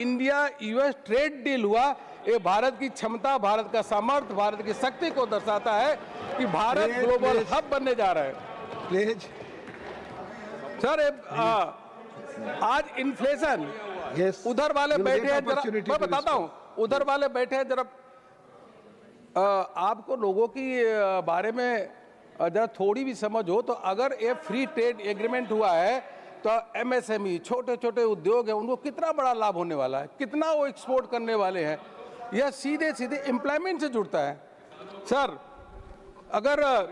India US trade deal हुआ, ये भारत की क्षमता, भारत का सामर्थ्य, भारत की शक्ति को दर्शाता है कि भारत ग्लोबल हब बनने जा रहा है। प्लीज सर आज इन्फ्लेशन, उधर वाले बैठे हैं, जरा मैं बताता हूं, उधर वाले बैठे हैं, जरा आपको लोगों की बारे में जरा थोड़ी भी समझ हो तो अगर ये फ्री ट्रेड एग्रीमेंट हुआ है तो एमएसएमई, छोटे छोटे उद्योग हैं, उनको कितना बड़ा लाभ होने वाला है, कितना वो एक्सपोर्ट करने वाले हैं, यह सीधे सीधे एम्प्लॉयमेंट से जुड़ता है। सर अगर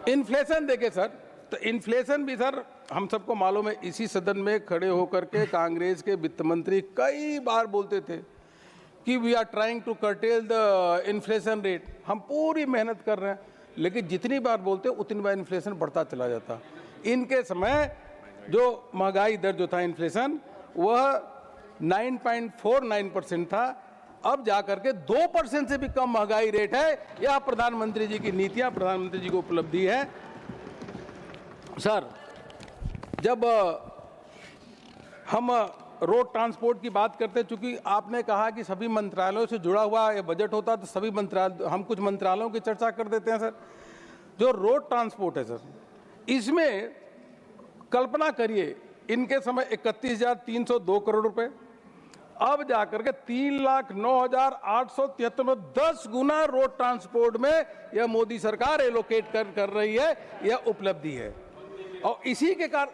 इन्फ्लेशन देखें सर, तो इन्फ्लेशन भी सर हम सबको मालूम है, इसी सदन में खड़े होकर के कांग्रेस के वित्त मंत्री कई बार बोलते थे कि we are trying to curtail the inflation rate, हम पूरी मेहनत कर रहे हैं, लेकिन जितनी बार बोलते उतनी बार इन्फ्लेशन बढ़ता चला जाता। इनके समय जो महंगाई दर जो था इन्फ्लेशन, वह 9.49% था, अब जाकर के 2% से भी कम महंगाई रेट है। यह प्रधानमंत्री जी की नीतियां, प्रधानमंत्री जी को उपलब्धि है। सर जब हम रोड ट्रांसपोर्ट की बात करते हैं, चूंकि आपने कहा कि सभी मंत्रालयों से जुड़ा हुआ ये बजट होता है, तो सभी मंत्रालय, हम कुछ मंत्रालयों की चर्चा कर देते हैं। सर जो रोड ट्रांसपोर्ट है सर, इसमें कल्पना करिए, इनके समय 31,302 करोड़ रुपए, अब जाकर के 3,09,873 में 10 गुना रोड ट्रांसपोर्ट में यह मोदी सरकार एलोकेट कर रही है, यह उपलब्धि है। और इसी के कारण,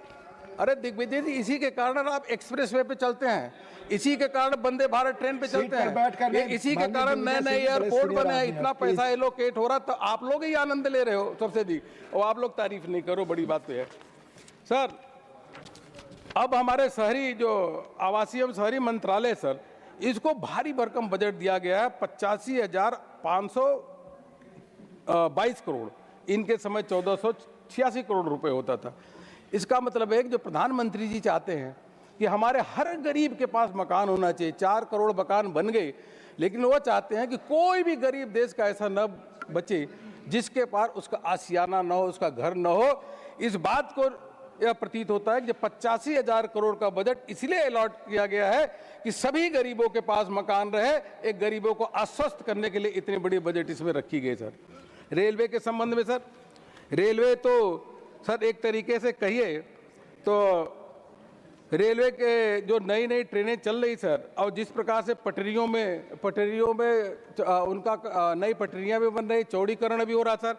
अरे दिग्विजय जी, इसी के कारण आप एक्सप्रेस वे पे चलते हैं, इसी के कारण वंदे भारत ट्रेन पे चलते हैं, इसी के कारण नए नए एयरपोर्ट बने हैं, इतना पैसा एलोकेट हो रहा, तो आप लोग ही आनंद ले रहे हो सबसे दी, और आप लोग तारीफ नहीं करो, बड़ी बात तो है। सर अब हमारे शहरी जो आवासीय एवं शहरी मंत्रालय सर, इसको भारी भरकम बजट दिया गया है, 85,522 करोड़, इनके समय 1,486 करोड़ रुपए होता था। इसका मतलब है कि जो प्रधानमंत्री जी चाहते हैं कि हमारे हर गरीब के पास मकान होना चाहिए, 4 करोड़ मकान बन गए, लेकिन वो चाहते हैं कि कोई भी गरीब देश का ऐसा न बचे जिसके पास उसका आशियाना न हो, उसका घर न हो। इस बात को यह प्रतीत होता है कि 85,000 करोड़ का बजट इसलिए अलॉट किया गया है कि सभी गरीबों के पास मकान रहे। एक गरीबों को आश्वस्त करने के लिए इतनी बड़ी बजट इसमें रखी गई। सर रेलवे के संबंध में, सर रेलवे तो सर एक तरीके से कहिए तो रेलवे के जो नई नई ट्रेनें चल रही सर, और जिस प्रकार से पटरियों में उनका नई पटरियां भी बन रही, चौड़ीकरण भी हो रहा सर।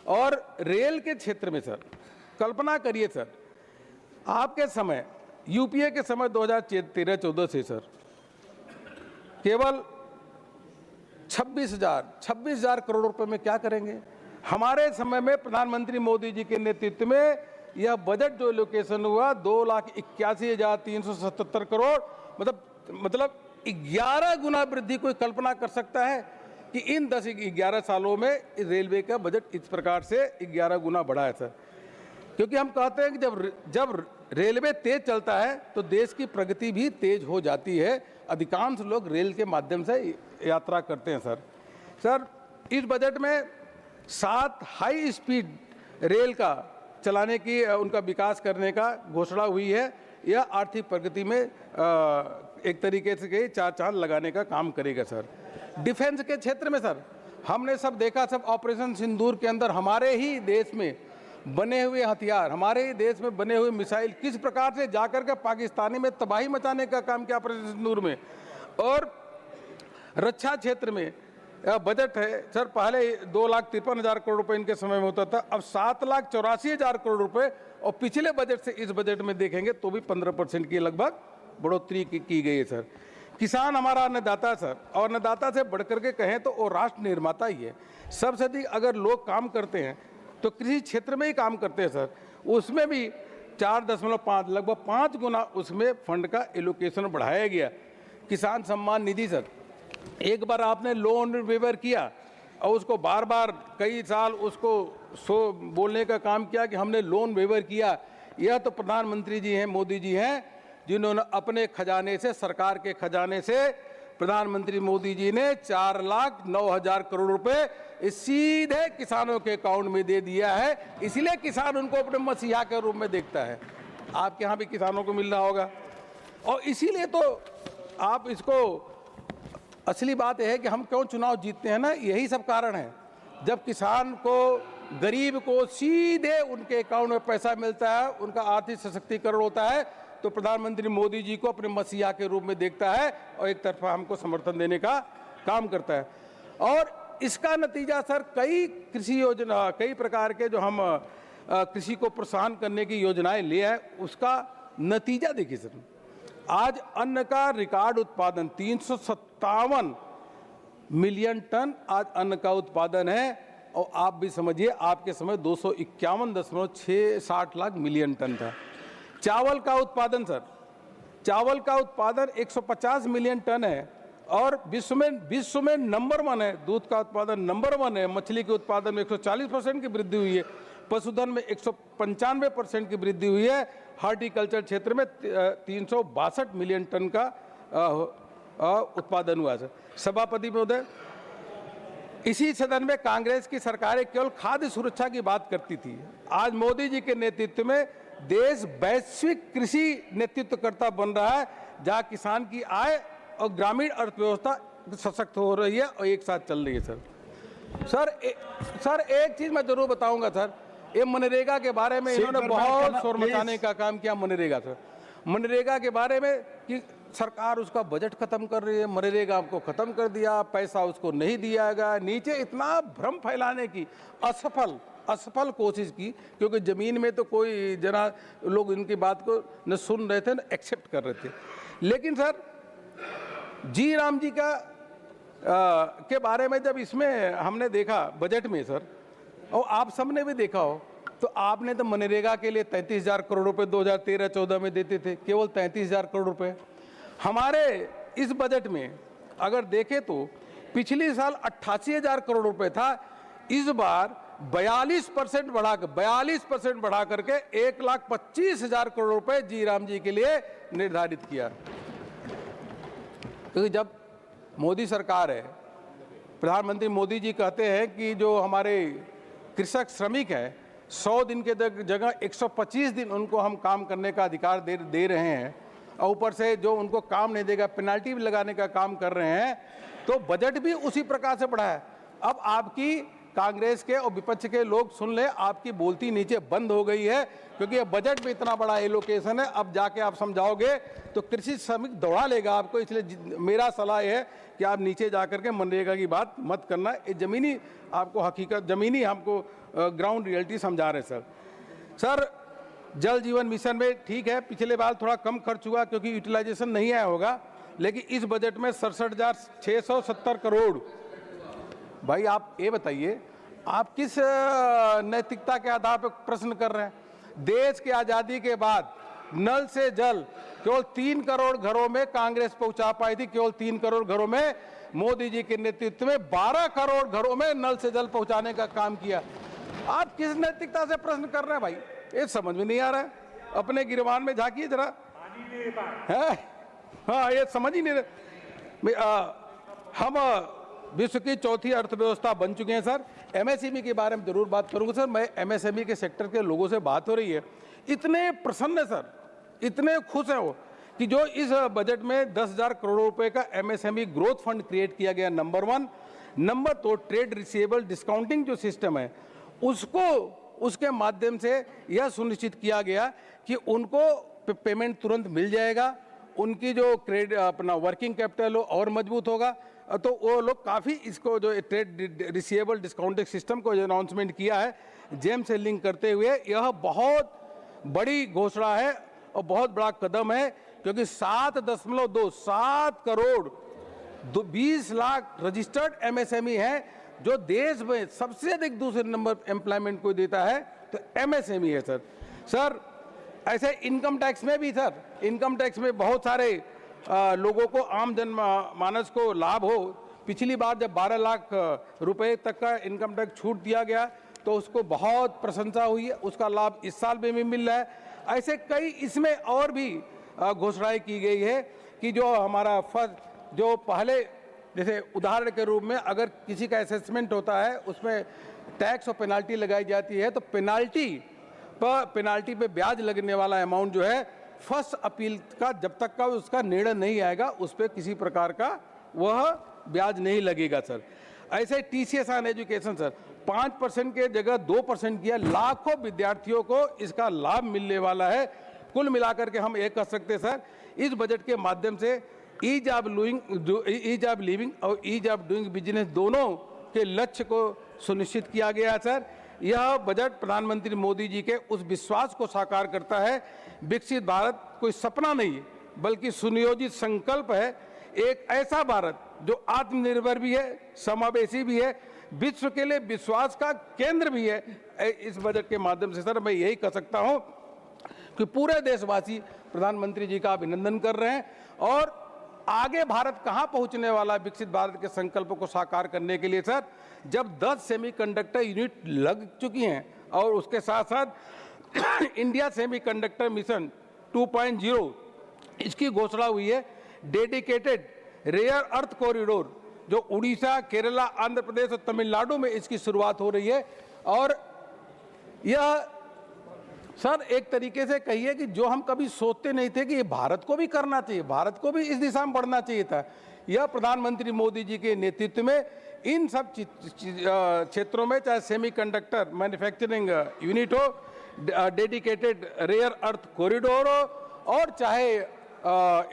और रेल के क्षेत्र में सर कल्पना करिए सर, आपके समय यूपीए के समय 2013-14 से सर केवल 26,000 करोड़ रुपए में क्या करेंगे। हमारे समय में प्रधानमंत्री मोदी जी के नेतृत्व में यह बजट जो एलोकेशन हुआ 2,81,377 करोड़, मतलब 11 गुना वृद्धि। कोई कल्पना कर सकता है कि इन 10-11 सालों में रेलवे का बजट इस प्रकार से 11 गुना बढ़ा है सर। क्योंकि हम कहते हैं कि जब रेलवे तेज चलता है तो देश की प्रगति भी तेज हो जाती है। अधिकांश लोग रेल के माध्यम से यात्रा करते हैं सर। सर इस बजट में 7 हाई स्पीड रेल का चलाने की, उनका विकास करने का घोषणा हुई है। यह आर्थिक प्रगति में एक तरीके से 4 चांद लगाने का काम करेगा सर। डिफेंस के क्षेत्र में सर हमने सब देखा, सब ऑपरेशन सिंदूर के अंदर हमारे ही देश में बने हुए हथियार, हमारे ही देश में बने हुए मिसाइल किस प्रकार से जाकर के पाकिस्तानी में तबाही मचाने का काम किया ऑपरेशन सिंदूर में। और रक्षा क्षेत्र में बजट है सर, पहले 2,53,000 करोड़ रुपए इनके समय में होता था, अब 7,84,000 करोड़ रुपए, और पिछले बजट से इस बजट में देखेंगे तो भी 15% की लगभग बढ़ोतरी की गई है सर। किसान हमारा अन्नदाता सर, और अन्नदाता से बढ़कर के कहें तो वो राष्ट्र निर्माता ही है। सबसे अधिक अगर लोग काम करते हैं तो कृषि क्षेत्र में ही काम करते हैं सर, उसमें भी 4.5 लगभग 5 गुना उसमें फंड का एलोकेशन बढ़ाया गया। किसान सम्मान निधि सर, एक बार आपने लोन वेवर किया और उसको बार बार कई साल उसको बोलने का काम किया कि हमने लोन वेवर किया। यह तो प्रधानमंत्री जी हैं, मोदी जी हैं, जिन्होंने अपने खजाने से, सरकार के खजाने से प्रधानमंत्री मोदी जी ने 4,09,000 करोड़ रुपए सीधे किसानों के अकाउंट में दे दिया है। इसलिए किसान उनको अपने मसीहा के रूप में देखता है। आपके यहाँ भी किसानों को मिल रहा होगा। और इसीलिए तो आप इसको, असली बात यह है कि हम क्यों चुनाव जीतते हैं ना, यही सब कारण है। जब किसान को, गरीब को सीधे उनके अकाउंट में पैसा मिलता है, उनका आर्थिक सशक्तिकरण होता है, तो प्रधानमंत्री मोदी जी को अपने मसीहा के रूप में देखता है और एक तरफा हमको समर्थन देने का काम करता है। और इसका नतीजा सर, कई कृषि योजना, कई प्रकार के जो हम कृषि को प्रोत्साहन करने की योजनाएं ले आए, उसका नतीजा देखिए सर। आज अन्न का रिकॉर्ड उत्पादन 357 मिलियन टन आज अन्न का उत्पादन है, और आप भी समझिए आपके समय 251.6 लाख मिलियन टन था। चावल का उत्पादन सर, चावल का उत्पादन 150 मिलियन टन है और विश्व में नंबर 1 है। दूध का उत्पादन नंबर 1 है। मछली के उत्पादन में 140% की वृद्धि हुई है। पशुधन में 195% की वृद्धि हुई है। हॉर्टिकल्चर क्षेत्र में 362 मिलियन टन का उत्पादन हुआ है। सभापति महोदय, इसी सदन में कांग्रेस की सरकारें केवल खाद्य सुरक्षा की बात करती थी। आज मोदी जी के नेतृत्व में देश वैश्विक कृषि नेतृत्वकर्ता बन रहा है, जहां किसान की आय और ग्रामीण अर्थव्यवस्था सशक्त हो रही है और एक साथ चल रही है सर। सर एक चीज मैं जरूर बताऊंगा सर, ये मनरेगा के बारे में इन्होंने बहुत शोर मचाने का काम किया। मनरेगा सर, मनरेगा के बारे में कि सरकार उसका बजट खत्म कर रही है, मनरेगा को खत्म कर दिया, पैसा उसको नहीं दिया गया, नीचे इतना भ्रम फैलाने की असफल कोशिश की, क्योंकि जमीन में तो कोई जना लोग इनकी बात को न सुन रहे थे न एक्सेप्ट कर रहे थे। लेकिन सर जी राम जी का के बारे में जब इसमें हमने देखा बजट में सर, और आप सबने भी देखा हो, तो आपने तो मनरेगा के लिए 33,000 करोड़ रुपए 2013-14 में देते थे, केवल 33,000 करोड़ रुपए। हमारे इस बजट में अगर देखें तो पिछले साल 88,000 करोड़ रुपए था, इस बार 42% बढ़ा करके 1,25,000 करोड़ रुपए जी राम जी के लिए निर्धारित किया। क्योंकि जब मोदी सरकार है, प्रधानमंत्री मोदी जी कहते हैं कि जो हमारे कृषक श्रमिक हैं 100 दिन के जगह 125 दिन उनको हम काम करने का अधिकार दे रहे हैं, और ऊपर से जो उनको काम नहीं देगा पेनाल्टी भी लगाने का काम कर रहे हैं, तो बजट भी उसी प्रकार से बढ़ा है। अब आपकी कांग्रेस के और विपक्ष के लोग सुन ले, आपकी बोलती नीचे बंद हो गई है, क्योंकि ये बजट में इतना बड़ा एलोकेशन है। अब जाके आप समझाओगे तो कृषि श्रमिक दौड़ा लेगा आपको। इसलिए मेरा सलाह है कि आप नीचे जाकर के मनरेगा की बात मत करना। ये जमीनी आपको हकीकत, जमीनी हमको ग्राउंड रियलिटी समझा रहे सर। जल जीवन मिशन में ठीक है, पिछले बार थोड़ा कम खर्च हुआ क्योंकि यूटिलाइजेशन नहीं आया होगा, लेकिन इस बजट में 67,670 करोड़। भाई आप ये बताइए, आप किस नैतिकता के आधार पर प्रश्न कर रहे हैं? देश की आजादी के बाद नल से जल केवल 3 करोड़ घरों में कांग्रेस पहुंचा पाई थी। केवल 3 करोड़ घरों में मोदी जी के नेतृत्व में 12 करोड़ घरों में नल से जल पहुंचाने का काम किया। आप किस नैतिकता से प्रश्न कर रहे हैं भाई? ये समझ में नहीं आ रहा है। अपने गिरवान में झांकिए जरा। हाँ, ये समझ ही नहीं रहे। हम विश्व की चौथी अर्थव्यवस्था बन चुके हैं सर। एमएसएमई के बारे में जरूर बात करूंगा सर। मैं एमएसएमई के सेक्टर के लोगों से बात हो रही है, इतने प्रसन्न है सर, इतने खुश है वो कि जो इस बजट में 10,000 करोड़ रुपए का एमएसएमई ग्रोथ फंड क्रिएट किया गया, number 1। Number 2, trade receivable discounting जो सिस्टम है उसके माध्यम से यह सुनिश्चित किया गया कि उनको पेमेंट तुरंत मिल जाएगा, उनकी जो क्रेडिट अपना वर्किंग कैपिटल हो और मजबूत होगा। तो वो लोग काफ़ी इसको जो ट्रेड रिसीवेबल डिस्काउंटिंग सिस्टम को जो अनाउंसमेंट किया है जेम से लिंक करते हुए, यह बहुत बड़ी घोषणा है और बहुत बड़ा कदम है, क्योंकि 7 करोड़ 20 लाख रजिस्टर्ड एमएसएमई है, जो देश में सबसे अधिक दूसरे नंबर एम्प्लॉयमेंट को देता है तो एमएसएमई है सर। ऐसे इनकम टैक्स में भी सर, इनकम टैक्स में बहुत सारे लोगों को, आम जनमानस को लाभ हो। पिछली बार जब 12 लाख रुपए तक का इनकम टैक्स छूट दिया गया तो उसको बहुत प्रशंसा हुई है, उसका लाभ इस साल में भी मिल रहा है। ऐसे कई इसमें और भी घोषणाएं की गई है कि जो हमारा जो पहले, जैसे उदाहरण के रूप में अगर किसी का असेसमेंट होता है उसमें टैक्स और पेनाल्टी लगाई जाती है, तो पेनाल्टी पे ब्याज लगने वाला अमाउंट जो है फर्स्ट अपील का जब तक का उसका निर्णय नहीं आएगा उस पर किसी प्रकार का वह ब्याज नहीं लगेगा सर। ऐसे TCS ऑन एजुकेशन सर 5% के जगह 2% किया, लाखों विद्यार्थियों को इसका लाभ मिलने वाला है। कुल मिलाकर के हम ये कह सकते हैं सर, इस बजट के माध्यम से ईज ऑफ लिविंग और ईज ऑफ डूइंग बिजनेस दोनों के लक्ष्य को सुनिश्चित किया गया सर। यह बजट प्रधानमंत्री मोदी जी के उस विश्वास को साकार करता है, विकसित भारत कोई सपना नहीं बल्कि सुनियोजित संकल्प है। एक ऐसा भारत जो आत्मनिर्भर भी है, समावेशी भी है, विश्व के लिए विश्वास का केंद्र भी है। इस बजट के माध्यम से सर मैं यही कह सकता हूं कि पूरे देशवासी प्रधानमंत्री जी का अभिनंदन कर रहे हैं और आगे भारत कहां पहुंचने वाला विकसित भारत के संकल्प को साकार करने के लिए सर, जब 10 सेमीकंडक्टर यूनिट लग चुकी हैं और उसके साथ साथ इंडिया सेमीकंडक्टर मिशन 2.0 इसकी घोषणा हुई है। डेडिकेटेड रेयर अर्थ कॉरिडोर जो उड़ीसा, केरला, आंध्र प्रदेश और तमिलनाडु में इसकी शुरुआत हो रही है। और यह सर एक तरीके से कहिए कि जो हम कभी सोचते नहीं थे कि ये भारत को भी करना चाहिए, भारत को भी इस दिशा में बढ़ना चाहिए था, यह प्रधानमंत्री मोदी जी के नेतृत्व में इन सब क्षेत्रों में, चाहे सेमीकंडक्टर मैन्युफैक्चरिंग यूनिट हो, डेडिकेटेड रेयर अर्थ कॉरिडोर हो, और चाहे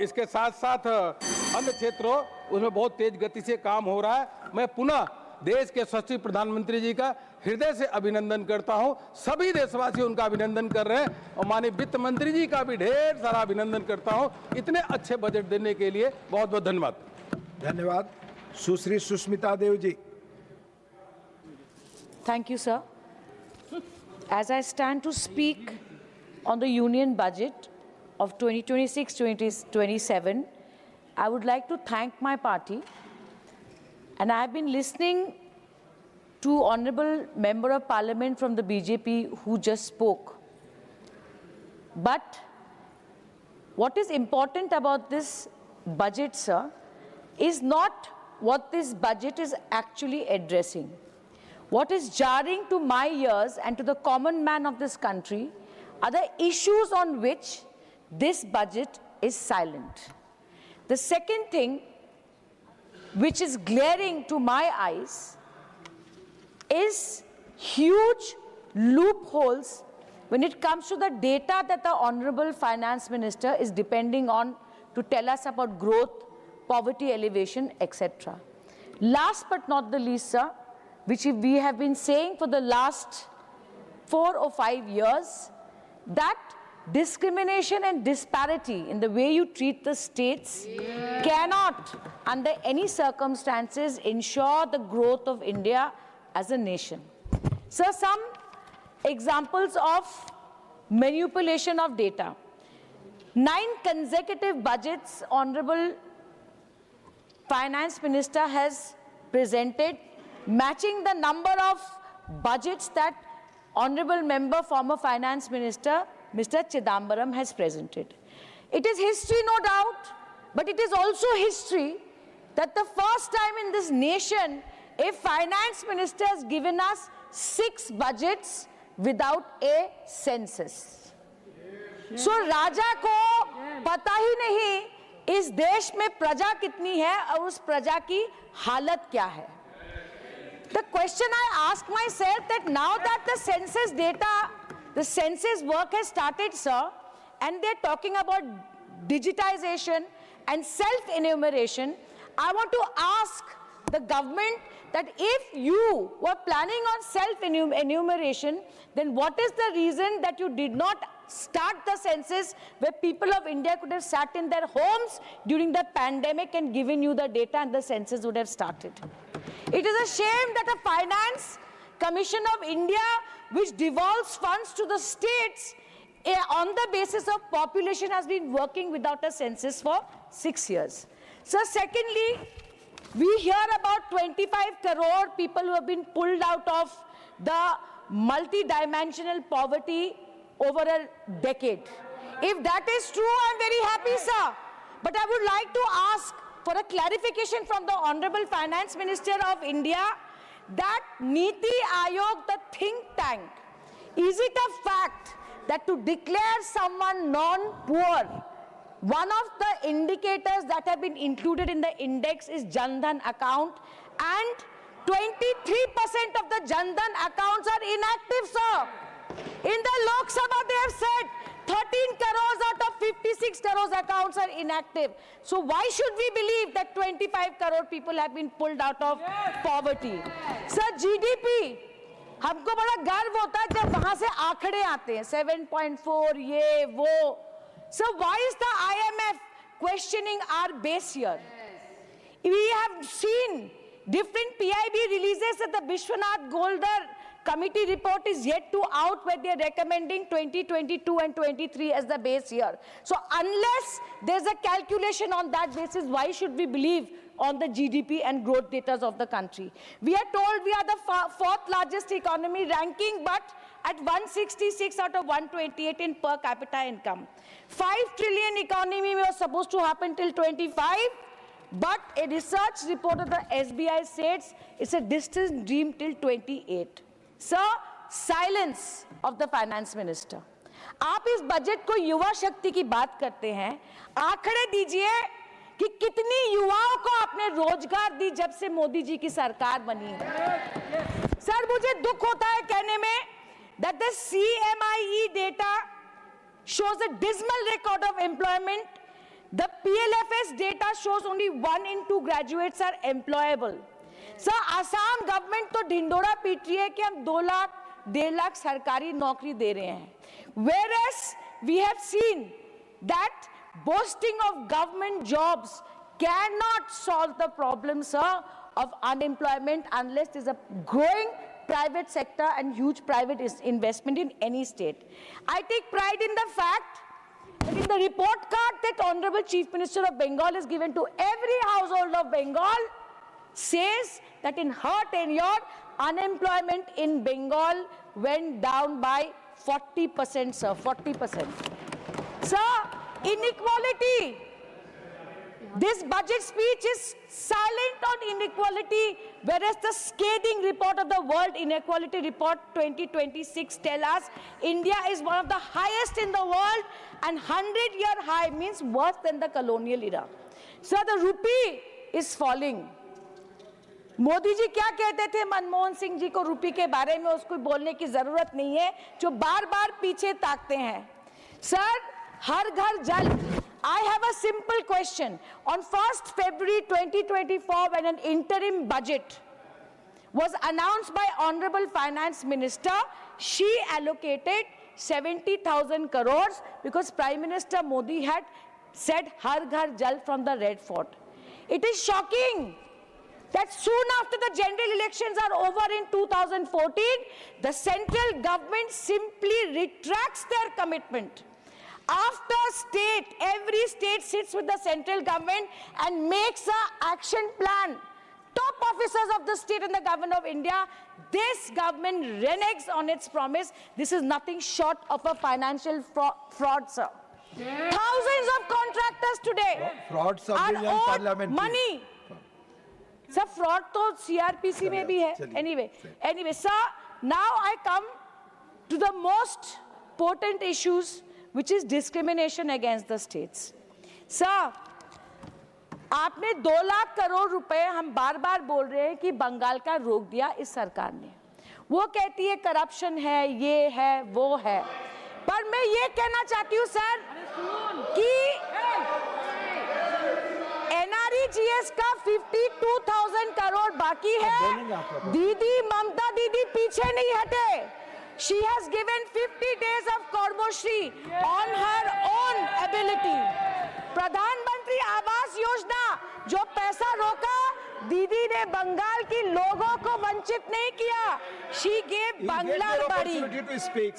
इसके साथ साथ अन्य क्षेत्र हो, उसमें बहुत तेज गति से काम हो रहा है। मैं पुनः देश के यशस्वी प्रधानमंत्री जी का हृदय से अभिनंदन करता हूं। सभी देशवासी उनका अभिनंदन कर रहे हैं और माननीय वित्त मंत्री जी का भी ढेर सारा अभिनंदन करता हूं इतने अच्छे बजट देने के लिए। बहुत बहुत धन्यवाद। धन्यवाद। सुश्री Sushmita Dev ji. Thank you, sir. As I stand to speak on the union budget of 2026-2027, I would like to thank my party. And I have been listening to Honorable Member of Parliament from the BJP who just spoke. But what is important about this budget, sir, is not what this budget is actually addressing. What is jarring to my ears and to the common man of this country are the issues on which this budget is silent. The second thing which is glaring to my eyes is huge loopholes when it comes to the data that the Honorable Finance Minister is depending on to tell us about growth, poverty elevation, etc. Last but not the least, sir, which we have been saying for the last 4 or 5 years, that discrimination and disparity in the way you treat the states cannot, under any circumstances, ensure the growth of India as a nation. So, some examples of manipulation of data. 9 consecutive budgets Honorable Finance Minister has presented, matching the number of budgets that Honorable Member, former Finance Minister, Mr. Chidambaram has presented. It is history, no doubt, but it is also history that the first time in this nation, a Finance Minister has given us 6 budgets without a census. So, Raja ko pata hi nahi इस देश में प्रजा कितनी है और उस प्रजा की हालत क्या है. The question I ask myself that now that the census data, the census work has started, sir, and they're talking about digitization and self-enumeration, I want to ask the government that if you were planning on self-enumeration, then what is the reason that you did not start the census where people of India could have sat in their homes during the pandemic and given you the data and the census would have started? It is a shame that a Finance Commission of India, which devolves funds to the states on the basis of population, has been working without a census for 6 years. So secondly, we hear about 25 crore people who have been pulled out of the multi-dimensional poverty over a decade. If that is true, I'm very happy, sir. But I would like to ask for a clarification from the Honorable Finance Minister of India that Niti Aayog, the think tank, is it a fact that to declare someone non-poor, one of the indicators that have been included in the index is Jan Dhan account, and 23% of the Jan Dhan accounts are inactive, sir. In the Lok Sabha, they have said 13 crores out of 56 crores accounts are inactive. So why should we believe that 25 crore people have been pulled out of poverty? Sir, GDP, हमको बड़ा गर्व होता है जब वहां से आंकड़े आते हैं 7.4 ये वो. So why is the IMF questioning our base here? We have seen different PIB releases that the Vishwanath Goldar committee report is yet to out, where they are recommending 2022 and 23 as the base year. So unless there's a calculation on that basis, why should we believe on the GDP and growth data of the country? We are told we are the fourth largest economy ranking, but at 166 out of 128 in per capita income. 5 trillion economy was supposed to happen till 25, but a research report of the SBI says it's a distant dream till 28. Sir, silence of the finance minister. आप इस budget को युवा शक्ति की बात करते हैं, आंकड़े दीजिए कि कितनी युवाओं को आपने रोजगार दी जब से मोदी जी की सरकार बनी है. सर, मुझे दुख होता है कहने में that the CMIE data shows a dismal record of employment. The PLFS data shows only 1 in 2 graduates are employable. Sir, Assam government तो ढिंडोरा पीट रही है कि हम 2 लाख 1.5 लाख सरकारी नौकरी दे रहे हैं. Whereas we have seen that boasting of government jobs cannot solve the problem, sir, of unemployment unless there's a growing private sector and huge private investment in any state. I take pride in the fact that in the report card that Honorable Chief Minister of Bengal has given to every household of Bengal says that in her tenure, unemployment in Bengal went down by 40%, sir, 40%. Sir, inequality. This budget speech is silent on inequality, whereas the scathing report of the World Inequality Report 2026 tells us India is one of the highest in the world, and 100-year high means worse than the colonial era. So the rupee is falling. Modi ji क्या कहते थे मनमोहन सिंह जी को रूपी के बारे में, उसको बोलने की जरूरत नहीं है, जो बार बार पीछे ताकते हैं. सर, हर घर जल. I have a simple question. On 1st February 2024, when an interim budget was announced by Honorable Finance Minister, she allocated 70,000 crores because Prime Minister Modi had said Har Ghar Jal from the Red Fort. It is shocking that soon after the general elections are over in 2014, the central government simply retracts their commitment. After state, every state sits with the central government and makes an action plan. Top officers of the state and the government of India, this government reneges on its promise. This is nothing short of a financial fraud, sir. Yeah. Thousands of contractors today are owed money. Sir, fraud to CRPC में भी है. Anyway, sir, now I come to the most potent issues, which is discrimination against the states. Sir, आपने 2 लाख करोड़ रुपए, हम बार बार बोल रहे हैं कि बंगाल का रोक दिया इस सरकार ने. वो कहती है करप्शन है, ये है, वो है. पर मैं ये कहना चाहती हूँ सर कि NREGS का 52,000 करोड़ बाकी है. दीदी ममता दीदी पीछे नहीं हटे. She has given 50 days of Karmoshri on her own ability. प्रधानमंत्री आवास योजना जो पैसा रोका, दीदी ने बंगाल की लोगों को वंचित नहीं किया. She gave बंगला बड़ी.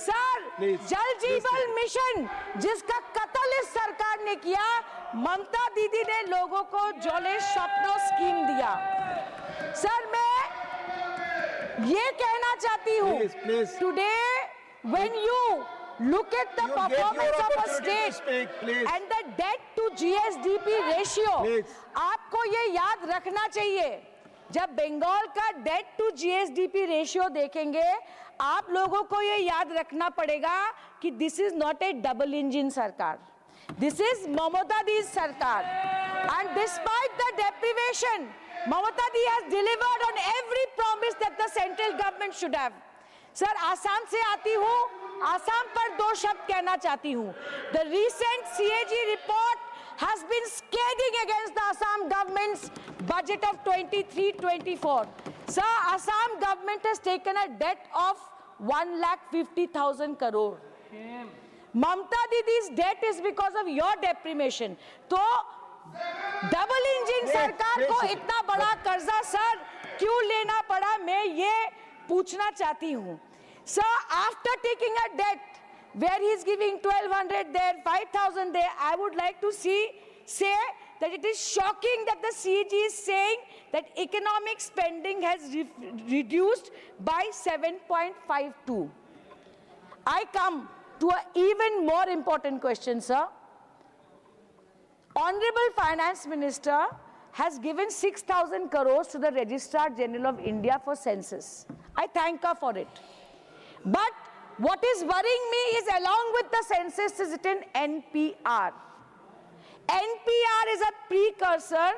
सर, जल जीवन मिशन जिसका कत्ल इस सरकार ने किया, ममता दीदी ने लोगों को जोले स्वप्नों स्कीम दिया. सर, मैं ये कहना चाहती हूँ, today when you look at the performance of a state and the debt to GSDP ratio, आपको ये याद रखना चाहिए जब बंगाल का डेट टू जीएसडीपी रेशियो देखेंगे, आप लोगों को ये याद रखना पड़ेगा कि this is not A double engine सरकार, दिस इज ममता दी सरकार, and despite the deprivation, Mamata Di has delivered on every promise that the central government should have. Sir, Assam से आती हूँ, आसाम पर दो शब्द कहना चाहती हूँ. The recent CAG report has been scathing against the Assam government's budget of 23-24. Sir, Assam government has taken a debt of 1,50,000 crore. Mamata Didi's debt is because of your deprivation. तो डबल इंजन सरकार को इतना बड़ा कर्जा sir क्यों लेना पड़ा, मैं ये पूछना चाहती हूँ. Sir, after taking a debt where he is giving 1,200 there, 5,000 there, I would like to say that it is shocking that the CAG is saying that economic spending has reduced by 7.52. I come to an even more important question, sir. Honorable Finance Minister has given 6,000 crores to the Registrar General of India for census. I thank her for it. But what is worrying me is, along with the census is written NPR. NPR is a precursor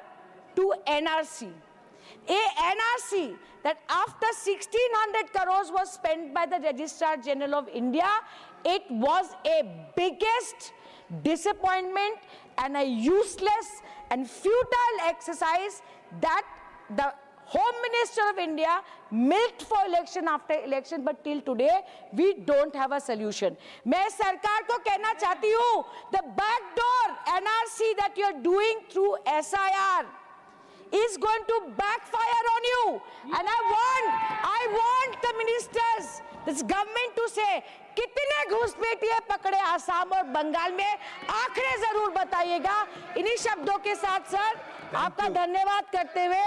to NRC. A NRC that after 1,600 crores was spent by the Registrar General of India, it was a biggest disappointment and a useless and futile exercise that the Home Minister of India milked for election after election, but till today we don't have a solution. मैं सरकार को कहना चाहती हूँ, the backdoor NRC that you're doing through SIR is going to backfire on you. And I want the ministers, this government to say, कितने घुसपैठिए पकड़े आसाम और बंगाल में, आंकड़े जरूर बताइएगा. इन्हीं शब्दों के साथ सर आपका धन्यवाद करते हुए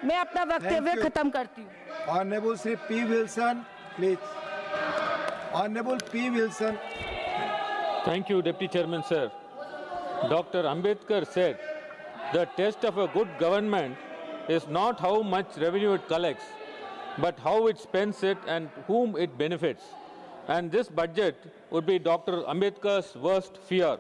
मैं अपना वक्तव्य खत्म करती हूँ. Honorable Sri P. Wilson, please. Honorable P. Wilson. Thank you, Deputy Chairman, sir. Dr. Ambedkar said, the test of a good government is not how much revenue it collects, but how it spends it and whom it benefits. And this budget would be Dr. Ambedkar's worst fear.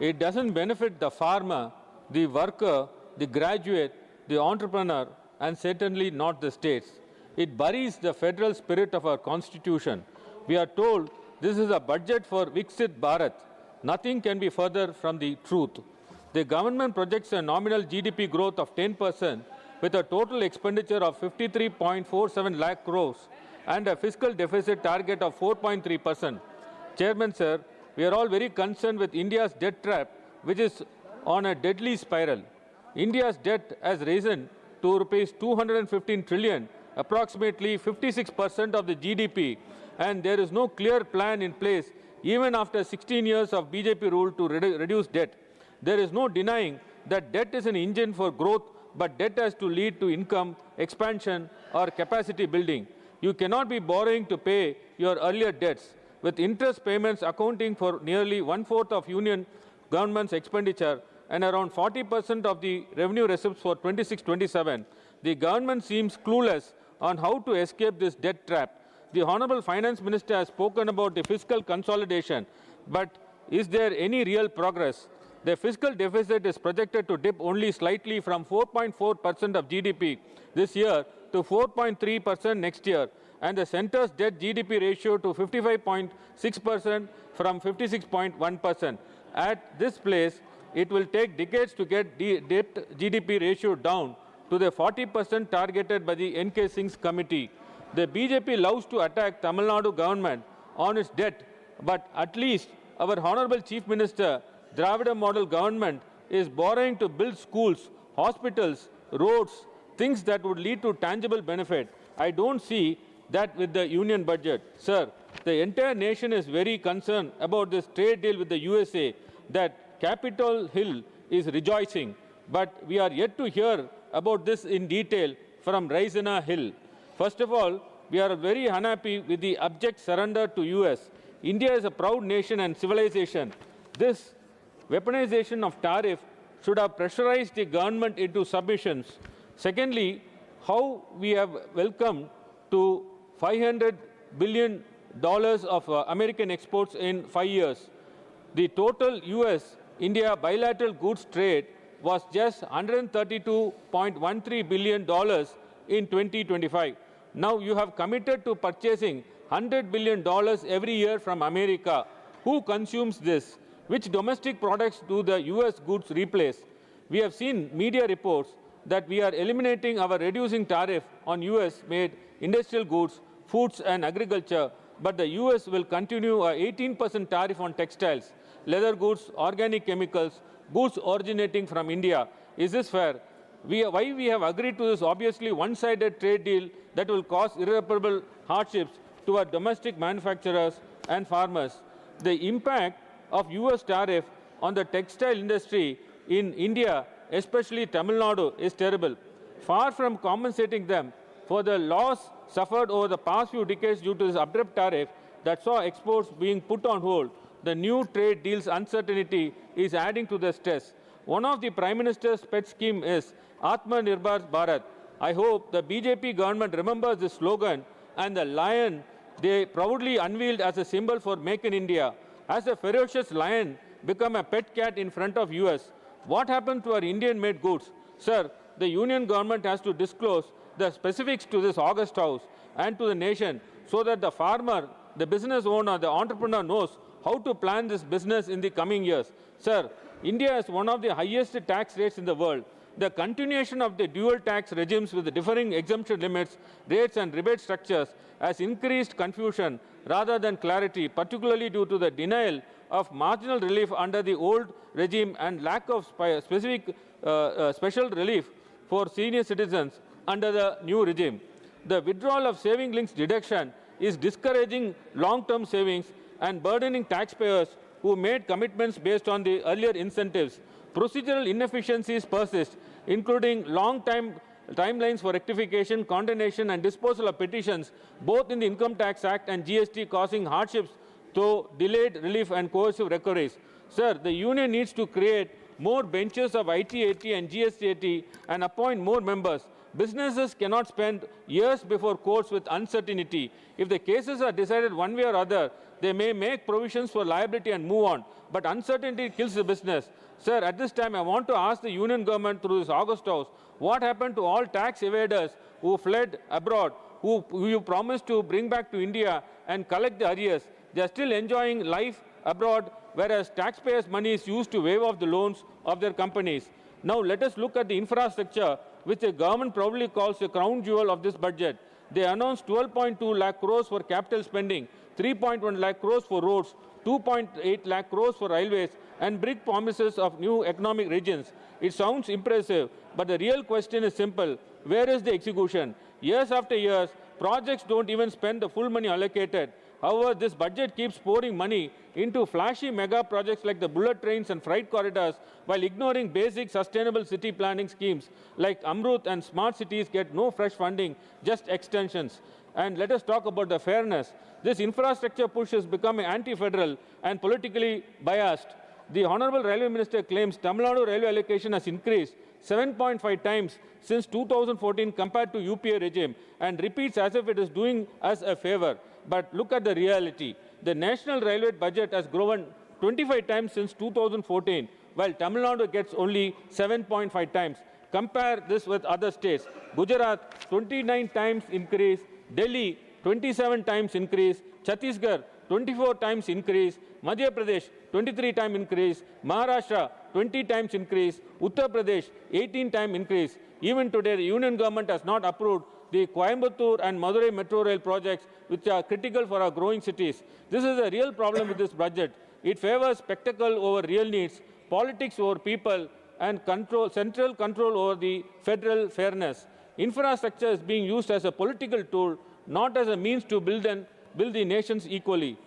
It doesn't benefit the farmer, the worker, the graduate, the entrepreneur, and certainly not the states. It buries the federal spirit of our constitution. We are told this is a budget for Viksit Bharat. Nothing can be further from the truth. The government projects a nominal GDP growth of 10% with a total expenditure of 53.47 lakh crores and a fiscal deficit target of 4.3%. Chairman, sir, we are all very concerned with India's debt trap, which is on a deadly spiral. India's debt has risen to rupees 215 trillion, approximately 56% of the GDP, and there is no clear plan in place even after 16 years of BJP rule to reduce debt. There is no denying that debt is an engine for growth, but debt has to lead to income, expansion, or capacity building. You cannot be borrowing to pay your earlier debts, with interest payments accounting for nearly 1/4 of union government's expenditure and around 40% of the revenue receipts for 26-27. The government seems clueless on how to escape this debt trap. The Honorable Finance Minister has spoken about the fiscal consolidation, but is there any real progress? The fiscal deficit is projected to dip only slightly from 4.4% of GDP this year to 4.3% next year, and the centre's debt GDP ratio to 55.6% from 56.1%. At this place, it will take decades to get the debt GDP ratio down to the 40% targeted by the N.K. Singh's committee. The BJP loves to attack Tamil Nadu government on its debt, but at least our Honorable Chief Minister, Dravida model government, is borrowing to build schools, hospitals, roads, things that would lead to tangible benefit. I don't see that with the union budget. Sir, the entire nation is very concerned about this trade deal with the USA that Capitol Hill is rejoicing, but we are yet to hear about this in detail from Raisina Hill. First of all, we are very unhappy with the abject surrender to US. India is a proud nation and civilization. This weaponization of tariff should have pressurized the government into submissions. Secondly, how we have welcomed to $500 billion of American exports in 5 years. The total US-India bilateral goods trade was just $132.13 billion in 2025. Now you have committed to purchasing $100 billion every year from America. Who consumes this? Which domestic products do the US goods replace? We have seen media reports that we are eliminating our reducing tariff on US-made industrial goods, foods and agriculture, but the US will continue a 18% tariff on textiles, leather goods, organic chemicals, goods originating from India. Is this fair? Why we have agreed to this obviously one-sided trade deal that will cause irreparable hardships to our domestic manufacturers and farmers? The impact of US tariff on the textile industry in India, especially Tamil Nadu, is terrible. Far from compensating them for the loss suffered over the past few decades due to this abrupt tariff that saw exports being put on hold, the new trade deal's uncertainty is adding to the stress. One of the Prime Minister's pet scheme is Atmanirbhar Bharat. I hope the BJP government remembers this slogan and the lion they proudly unveiled as a symbol for Make in India. As a ferocious lion become a pet cat in front of US, what happened to our Indian-made goods? Sir, the union government has to disclose the specifics to this August House and to the nation so that the farmer, the business owner, the entrepreneur knows how to plan this business in the coming years. Sir, India has one of the highest tax rates in the world. The continuation of the dual tax regimes with the differing exemption limits, rates and rebate structures has increased confusion rather than clarity, particularly due to the denial of marginal relief under the old regime and lack of special relief for senior citizens under the new regime. The withdrawal of saving links deduction is discouraging long-term savings and burdening taxpayers who made commitments based on the earlier incentives. Procedural inefficiencies persist, including long timelines for rectification, condemnation and disposal of petitions, both in the Income Tax Act and GST, causing hardships through delayed relief and coercive recoveries. Sir, the union needs to create more benches of IT-AT and GST-AT and appoint more members. Businesses cannot spend years before courts with uncertainty. If the cases are decided one way or other, they may make provisions for liability and move on. But uncertainty kills the business. Sir, at this time, I want to ask the union government through this August House, what happened to all tax evaders who fled abroad, who you promised to bring back to India and collect the arrears? They are still enjoying life abroad, whereas taxpayers' money is used to waive off the loans of their companies. Now, let us look at the infrastructure, which the government probably calls the crown jewel of this budget. They announced 12.2 lakh crores for capital spending, 3.1 lakh crores for roads, 2.8 lakh crores for railways, and big promises of new economic regions. It sounds impressive, but the real question is simple. Where is the execution? Years after years, projects don't even spend the full money allocated. However, this budget keeps pouring money into flashy mega projects like the bullet trains and freight corridors while ignoring basic sustainable city planning schemes like Amrut and smart cities get no fresh funding, just extensions. And let us talk about the fairness. This infrastructure push is becoming anti-federal and politically biased. The Honorable Railway Minister claims Tamil Nadu railway allocation has increased 7.5 times since 2014 compared to UPA regime and repeats as if it is doing us a favor. But look at the reality. The national railway budget has grown 25 times since 2014, while Tamil Nadu gets only 7.5 times. Compare this with other states. Gujarat, 29 times increase. Delhi, 27 times increase. Chhattisgarh, 24 times increase. Madhya Pradesh, 23 times increase. Maharashtra, 20 times increase. Uttar Pradesh, 18 times increase. Even today, the union government has not approved the Coimbatore and Madurai metro rail projects, which are critical for our growing cities. This is a real problem with this budget. It favors spectacle over real needs, politics over people, and central control over the federal fairness. Infrastructure is being used as a political tool, not as a means to build the nations equally.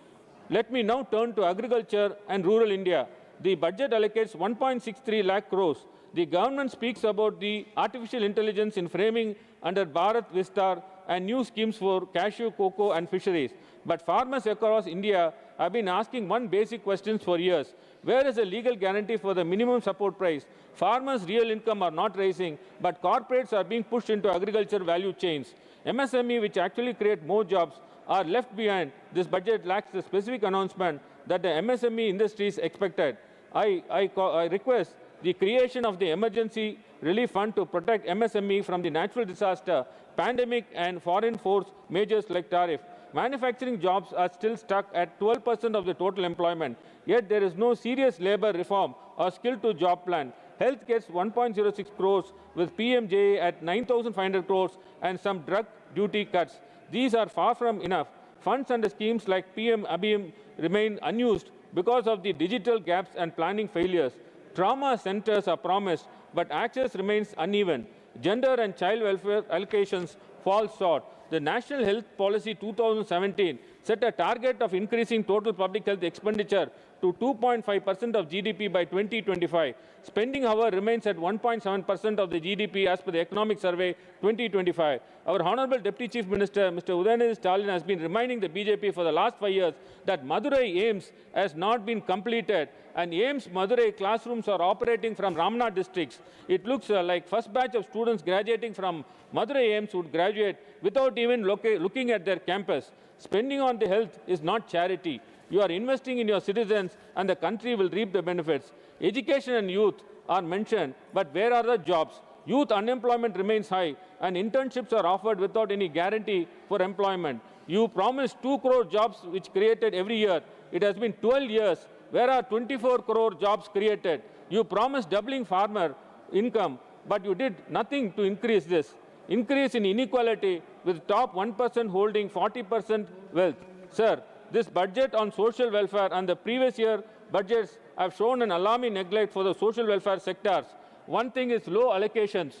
Let me now turn to agriculture and rural India. The budget allocates 1.63 lakh crores. The government speaks about the artificial intelligence in framing under Bharat Vistar and new schemes for cashew, cocoa and fisheries. But farmers across India have been asking one basic question for years. Where is the legal guarantee for the minimum support price? Farmers' real income are not rising, but corporates are being pushed into agriculture value chains. MSME, which actually create more jobs, are left behind. This budget lacks the specific announcement that the MSME industry is expected. I request the creation of the emergency relief fund to protect MSME from the natural disaster, pandemic, and foreign force measures like tariff. Manufacturing jobs are still stuck at 12% of the total employment, yet there is no serious labor reform or skill-to-job plan. Health gets 1.06 crores with PMJ at 9,500 crores and some drug duty cuts. These are far from enough. Funds under schemes like PM Abhim remain unused because of the digital gaps and planning failures. Trauma centers are promised, but access remains uneven. Gender and child welfare allocations fall short. The National Health Policy 2017 set a target of increasing total public health expenditure to 2.5% of GDP by 2025. Spending, however, remains at 1.7% of the GDP as per the Economic Survey 2025. Our Honorable Deputy Chief Minister, Mr. Udayanidhi Stalin, has been reminding the BJP for the last 5 years that Madurai AIMS has not been completed, and AIMS Madurai classrooms are operating from Ramnath districts. It looks like first batch of students graduating from Madurai AIMS would graduate without even looking at their campus. Spending on the health is not charity. You are investing in your citizens, and the country will reap the benefits. Education and youth are mentioned, but where are the jobs? Youth unemployment remains high, and internships are offered without any guarantee for employment. You promised 2 crore jobs which created every year. It has been 12 years. Where are 24 crore jobs created? You promised doubling farmer income, but you did nothing to increase this. Increase in inequality with top 1% holding 40% wealth. Sir, this budget on social welfare and the previous year budgets have shown an alarming neglect for the social welfare sectors. One thing is low allocations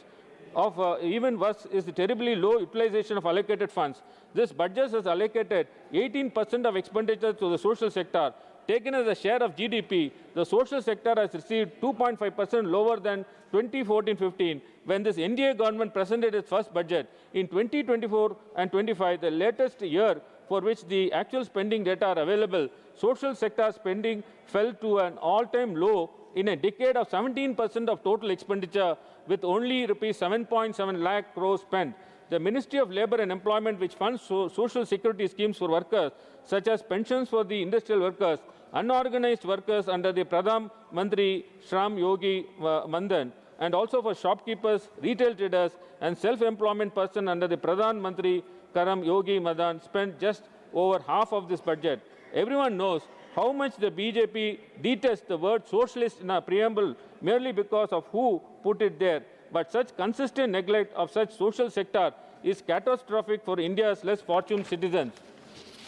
of even worse is the terribly low utilization of allocated funds. This budget has allocated 18% of expenditure to the social sector. Taken as a share of GDP, the social sector has received 2.5% lower than 2014-15 when this NDA government presented its first budget. In 2024 and 25, the latest year for which the actual spending data are available, social sector spending fell to an all-time low in a decade of 17% of total expenditure, with only rupees 7.7 lakh crores spent. The Ministry of Labour and Employment, which funds social security schemes for workers, such as pensions for the industrial workers, unorganized workers under the Pradhan Mantri Shram Yogi Mandan, and also for shopkeepers, retail traders, and self-employment person under the Pradhan Mantri Karam Yogi Madan, spent just over half of this budget. Everyone knows how much the BJP detests the word socialist in a preamble merely because of who put it there. But such consistent neglect of such social sector is catastrophic for India's less fortunate citizens.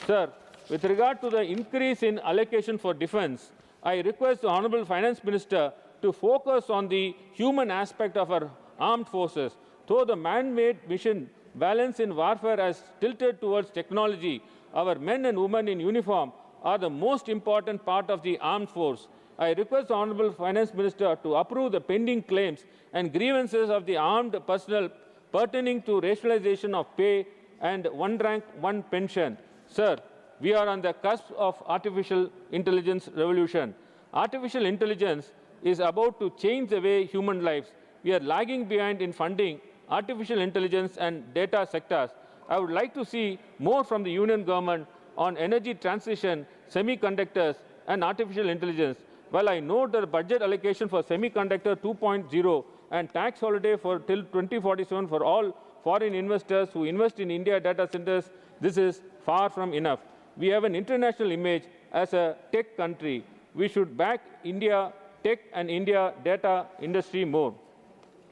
Sir, with regard to the increase in allocation for defense, I request the Honorable Finance Minister to focus on the human aspect of our armed forces. Though the man-made mission balance in warfare has tilted towards technology, our men and women in uniform are the most important part of the armed force. I request the Honorable Finance Minister to approve the pending claims and grievances of the armed personnel pertaining to rationalization of pay and one rank, one pension. Sir, we are on the cusp of artificial intelligence revolution. Artificial intelligence is about to change the way human lives. We are lagging behind in funding artificial intelligence and data sectors. I would like to see more from the Union government on energy transition, semiconductors, and artificial intelligence. While I note that the budget allocation for semiconductor 2.0 and tax holiday for till 2047 for all foreign investors who invest in India data centers, this is far from enough. We have an international image as a tech country. We should back India tech and India data industry more.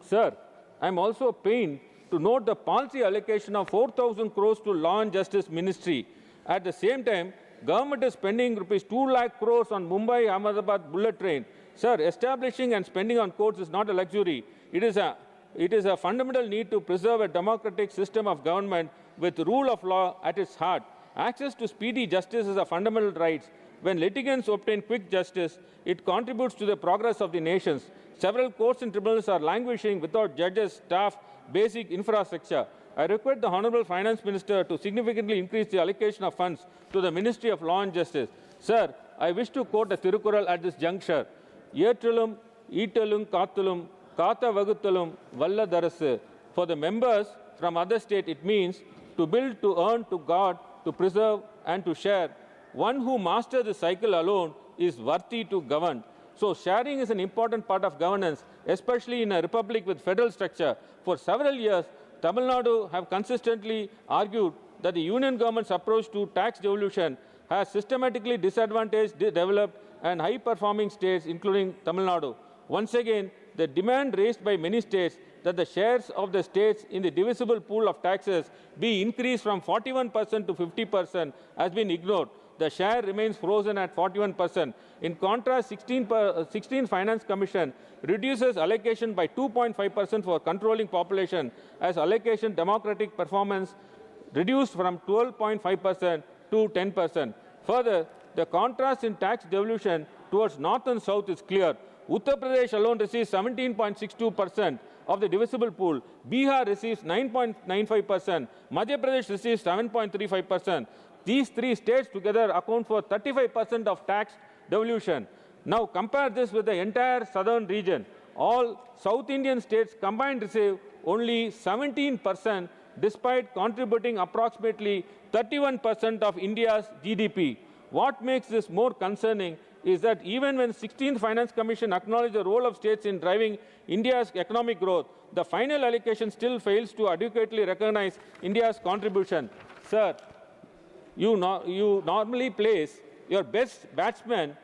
Sir, I'm also pained to note the policy allocation of 4,000 crores to Law and Justice Ministry. At the same time, government is spending rupees 2 lakh crores on Mumbai-Ahmedabad bullet train. Sir, establishing and spending on courts is not a luxury. It is a fundamental need to preserve a democratic system of government with rule of law at its heart. Access to speedy justice is a fundamental right. When litigants obtain quick justice, it contributes to the progress of the nations. Several courts and tribunals are languishing without judges, staff, basic infrastructure. I request the Honorable Finance Minister to significantly increase the allocation of funds to the Ministry of Law and Justice. Sir, I wish to quote a Tirukural at this juncture. Yetrulum, Eatalum, Katulum, Kata Vagutulum, Valla Darasu. For the members from other state, it means to build, to earn, to guard, to preserve, and to share. One who masters the cycle alone is worthy to govern. So sharing is an important part of governance, especially in a republic with federal structure. For several years, Tamil Nadu have consistently argued that the union government's approach to tax devolution has systematically disadvantaged developed and high-performing states, including Tamil Nadu. Once again, the demand raised by many states that the shares of the states in the divisible pool of taxes be increased from 41% to 50% has been ignored. The share remains frozen at 41%. In contrast, 16 Finance Commission reduces allocation by 2.5% for controlling population as allocation democratic performance reduced from 12.5% to 10%. Further, the contrast in tax devolution towards north and south is clear. Uttar Pradesh alone receives 17.62% of the divisible pool. Bihar receives 9.95%. Madhya Pradesh receives 7.35%. These three states together account for 35% of tax devolution. Now compare this with the entire southern region. All South Indian states combined receive only 17%, despite contributing approximately 31% of India's GDP. What makes this more concerning is that even when 16th Finance Commission acknowledged the role of states in driving India's economic growth, the final allocation still fails to adequately recognize India's contribution. Sir, you normally place your best batsman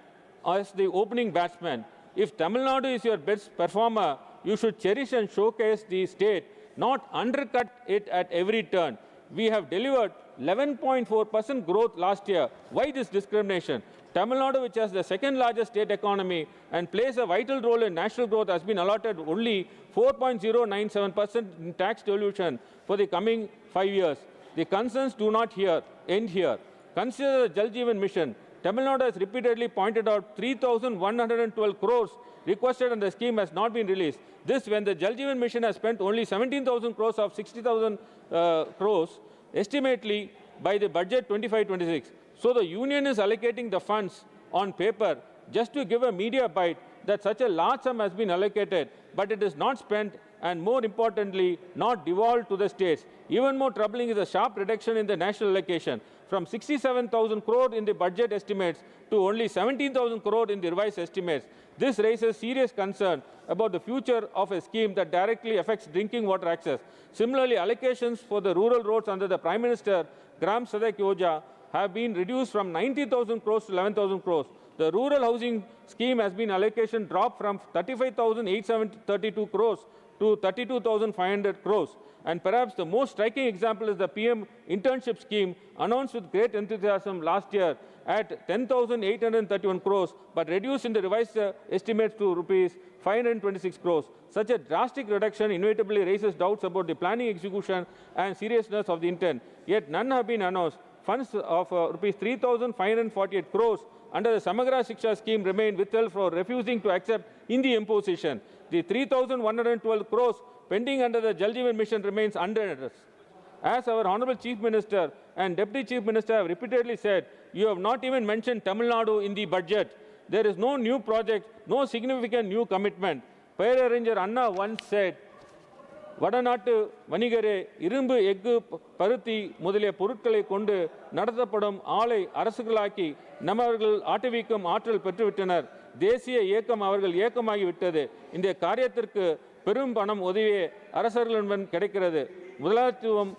as the opening batsman. If Tamil Nadu is your best performer, you should cherish and showcase the state, not undercut it at every turn. We have delivered 11.4% growth last year. Why this discrimination? Tamil Nadu, which has the second largest state economy and plays a vital role in national growth, has been allotted only 4.097% in tax devolution for the coming 5 years. The concerns do not end here. Consider the Jal Jeevan Mission. Tamil Nadu has repeatedly pointed out 3,112 crores requested and the scheme has not been released. This when the Jal Jeevan Mission has spent only 17,000 crores of 60,000 crores, estimately by the budget 25-26. So the union is allocating the funds on paper just to give a media bite that such a large sum has been allocated, but it is not spent and, more importantly, not devolved to the states. Even more troubling is a sharp reduction in the national allocation from 67,000 crore in the budget estimates to only 17,000 crore in the revised estimates. This raises serious concern about the future of a scheme that directly affects drinking water access. Similarly, allocations for the rural roads under the Prime Minister Gram Sadak Yojana have been reduced from 90,000 crores to 11,000 crores. The rural housing scheme has been allocation dropped from 35,832 crores to 32,500 crores. And perhaps the most striking example is the PM internship scheme announced with great enthusiasm last year at 10,831 crores, but reduced in the revised estimates to rupees 526 crores. Such a drastic reduction inevitably raises doubts about the planning, execution, and seriousness of the intent. Yet none have been announced. Funds of rupees 3,548 crores under the Samagra Shiksha scheme remain withheld for refusing to accept Hindi imposition. The 3,112 crores pending under the Jal Jeevan Mission remains unaddressed. As our Honorable Chief Minister and Deputy Chief Minister have repeatedly said, you have not even mentioned Tamil Nadu in the budget. There is no new project, no significant new commitment. Pairarranger Anna once said, வடநாட்டு வணிகரே இரும்பு எஃகு பருத்தி முதலிய பொருட்களை கொண்டு நடத்தப்படும் ஆலை அரசுகளாக்கி நம்மவர்கள் ஆட்டுவிக்கும் ஆற்றல் பெற்றுவிட்டனர். தேசிய இயக்கம் அவர்கள் இயக்கமாகிவிட்டது. இந்த காரியத்திற்கு பெரும் பணம் உதவியே அரசர்களிடம் கிடைக்கிறது. முதலாளித்துவம்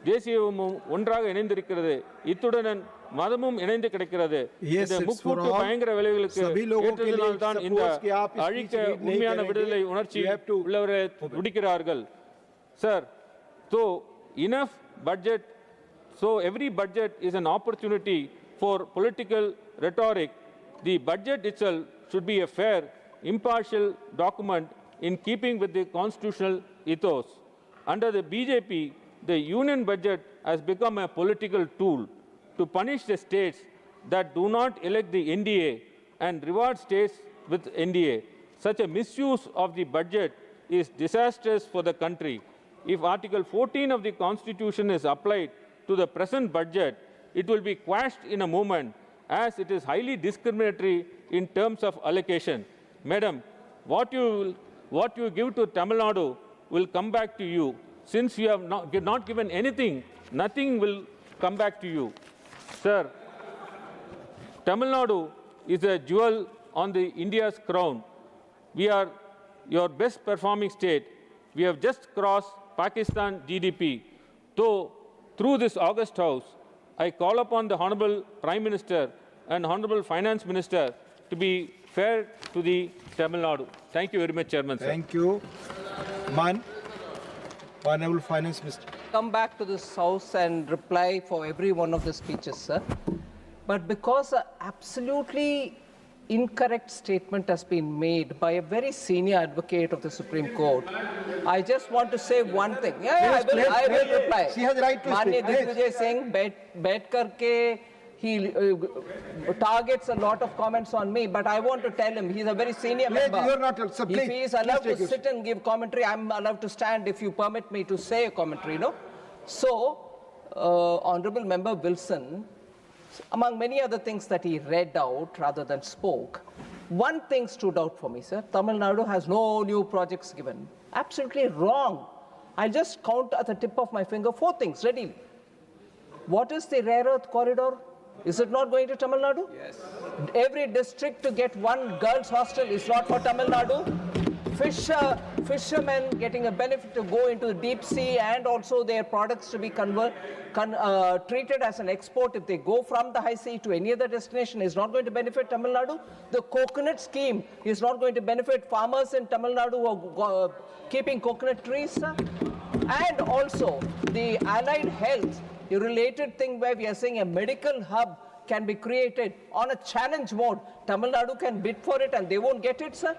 தேசியமும் ஒன்றாக இணைந்திருக்கிறது. இத்துடன் மதமும் இணைந்து கிடைக்கிறது. இந்த முக்கூட்டு பயங்கர விளைவுகளுக்கு ஏற்றதினால் தான் இந்த அழிக்க உண்மையான விடுதலை உணர்ச்சி உள்ளவரை துடிக்கிறார்கள். Sir, so enough budget, so every budget is an opportunity for political rhetoric. The budget itself should be a fair, impartial document in keeping with the constitutional ethos. Under the BJP, the union budget has become a political tool to punish the states that do not elect the NDA and reward states with NDA. Such a misuse of the budget is disastrous for the country. If Article 14 of the Constitution is applied to the present budget, it will be quashed in a moment as it is highly discriminatory in terms of allocation. Madam, what you give to Tamil Nadu will come back to you. Since you have not given anything, nothing will come back to you. Sir, Tamil Nadu is a jewel on the India's crown. We are your best performing state. We have just crossed Pakistan GDP. So, through this August House, I call upon the Honorable Prime Minister and Honorable Finance Minister to be fair to the Tamil Nadu. Thank you very much, Chairman, sir. Thank you. Honorable Finance Minister. Come back to this House and reply for every one of the speeches, sir. But because an absolutely incorrect statement has been made by a very senior advocate of the Supreme Court, I just want to say one thing. I will reply. She has right to speak. Digvijay Singh, bet karke, he targets a lot of comments on me, but I want to tell him he's a very senior member. You're not, so if he is allowed to sit and give commentary, I'm allowed to stand if you permit me to say a commentary, no? So, Honorable Member Wilson, among many other things that he read out rather than spoke, one thing stood out for me, sir. Tamil Nadu has no new projects given. Absolutely wrong. I'll just count at the tip of my finger 4 things, ready. What is the rare earth corridor? Is it not going to Tamil Nadu? Yes. Every district to get one girls' hostel is not for Tamil Nadu. Fishermen getting a benefit to go into the deep sea and also their products to be treated as an export if they go from the high sea to any other destination is not going to benefit Tamil Nadu. The coconut scheme is not going to benefit farmers in Tamil Nadu who are keeping coconut trees. And also the allied health, the related thing where we are saying a medical hub can be created on a challenge mode. Tamil Nadu can bid for it and they won't get it, sir.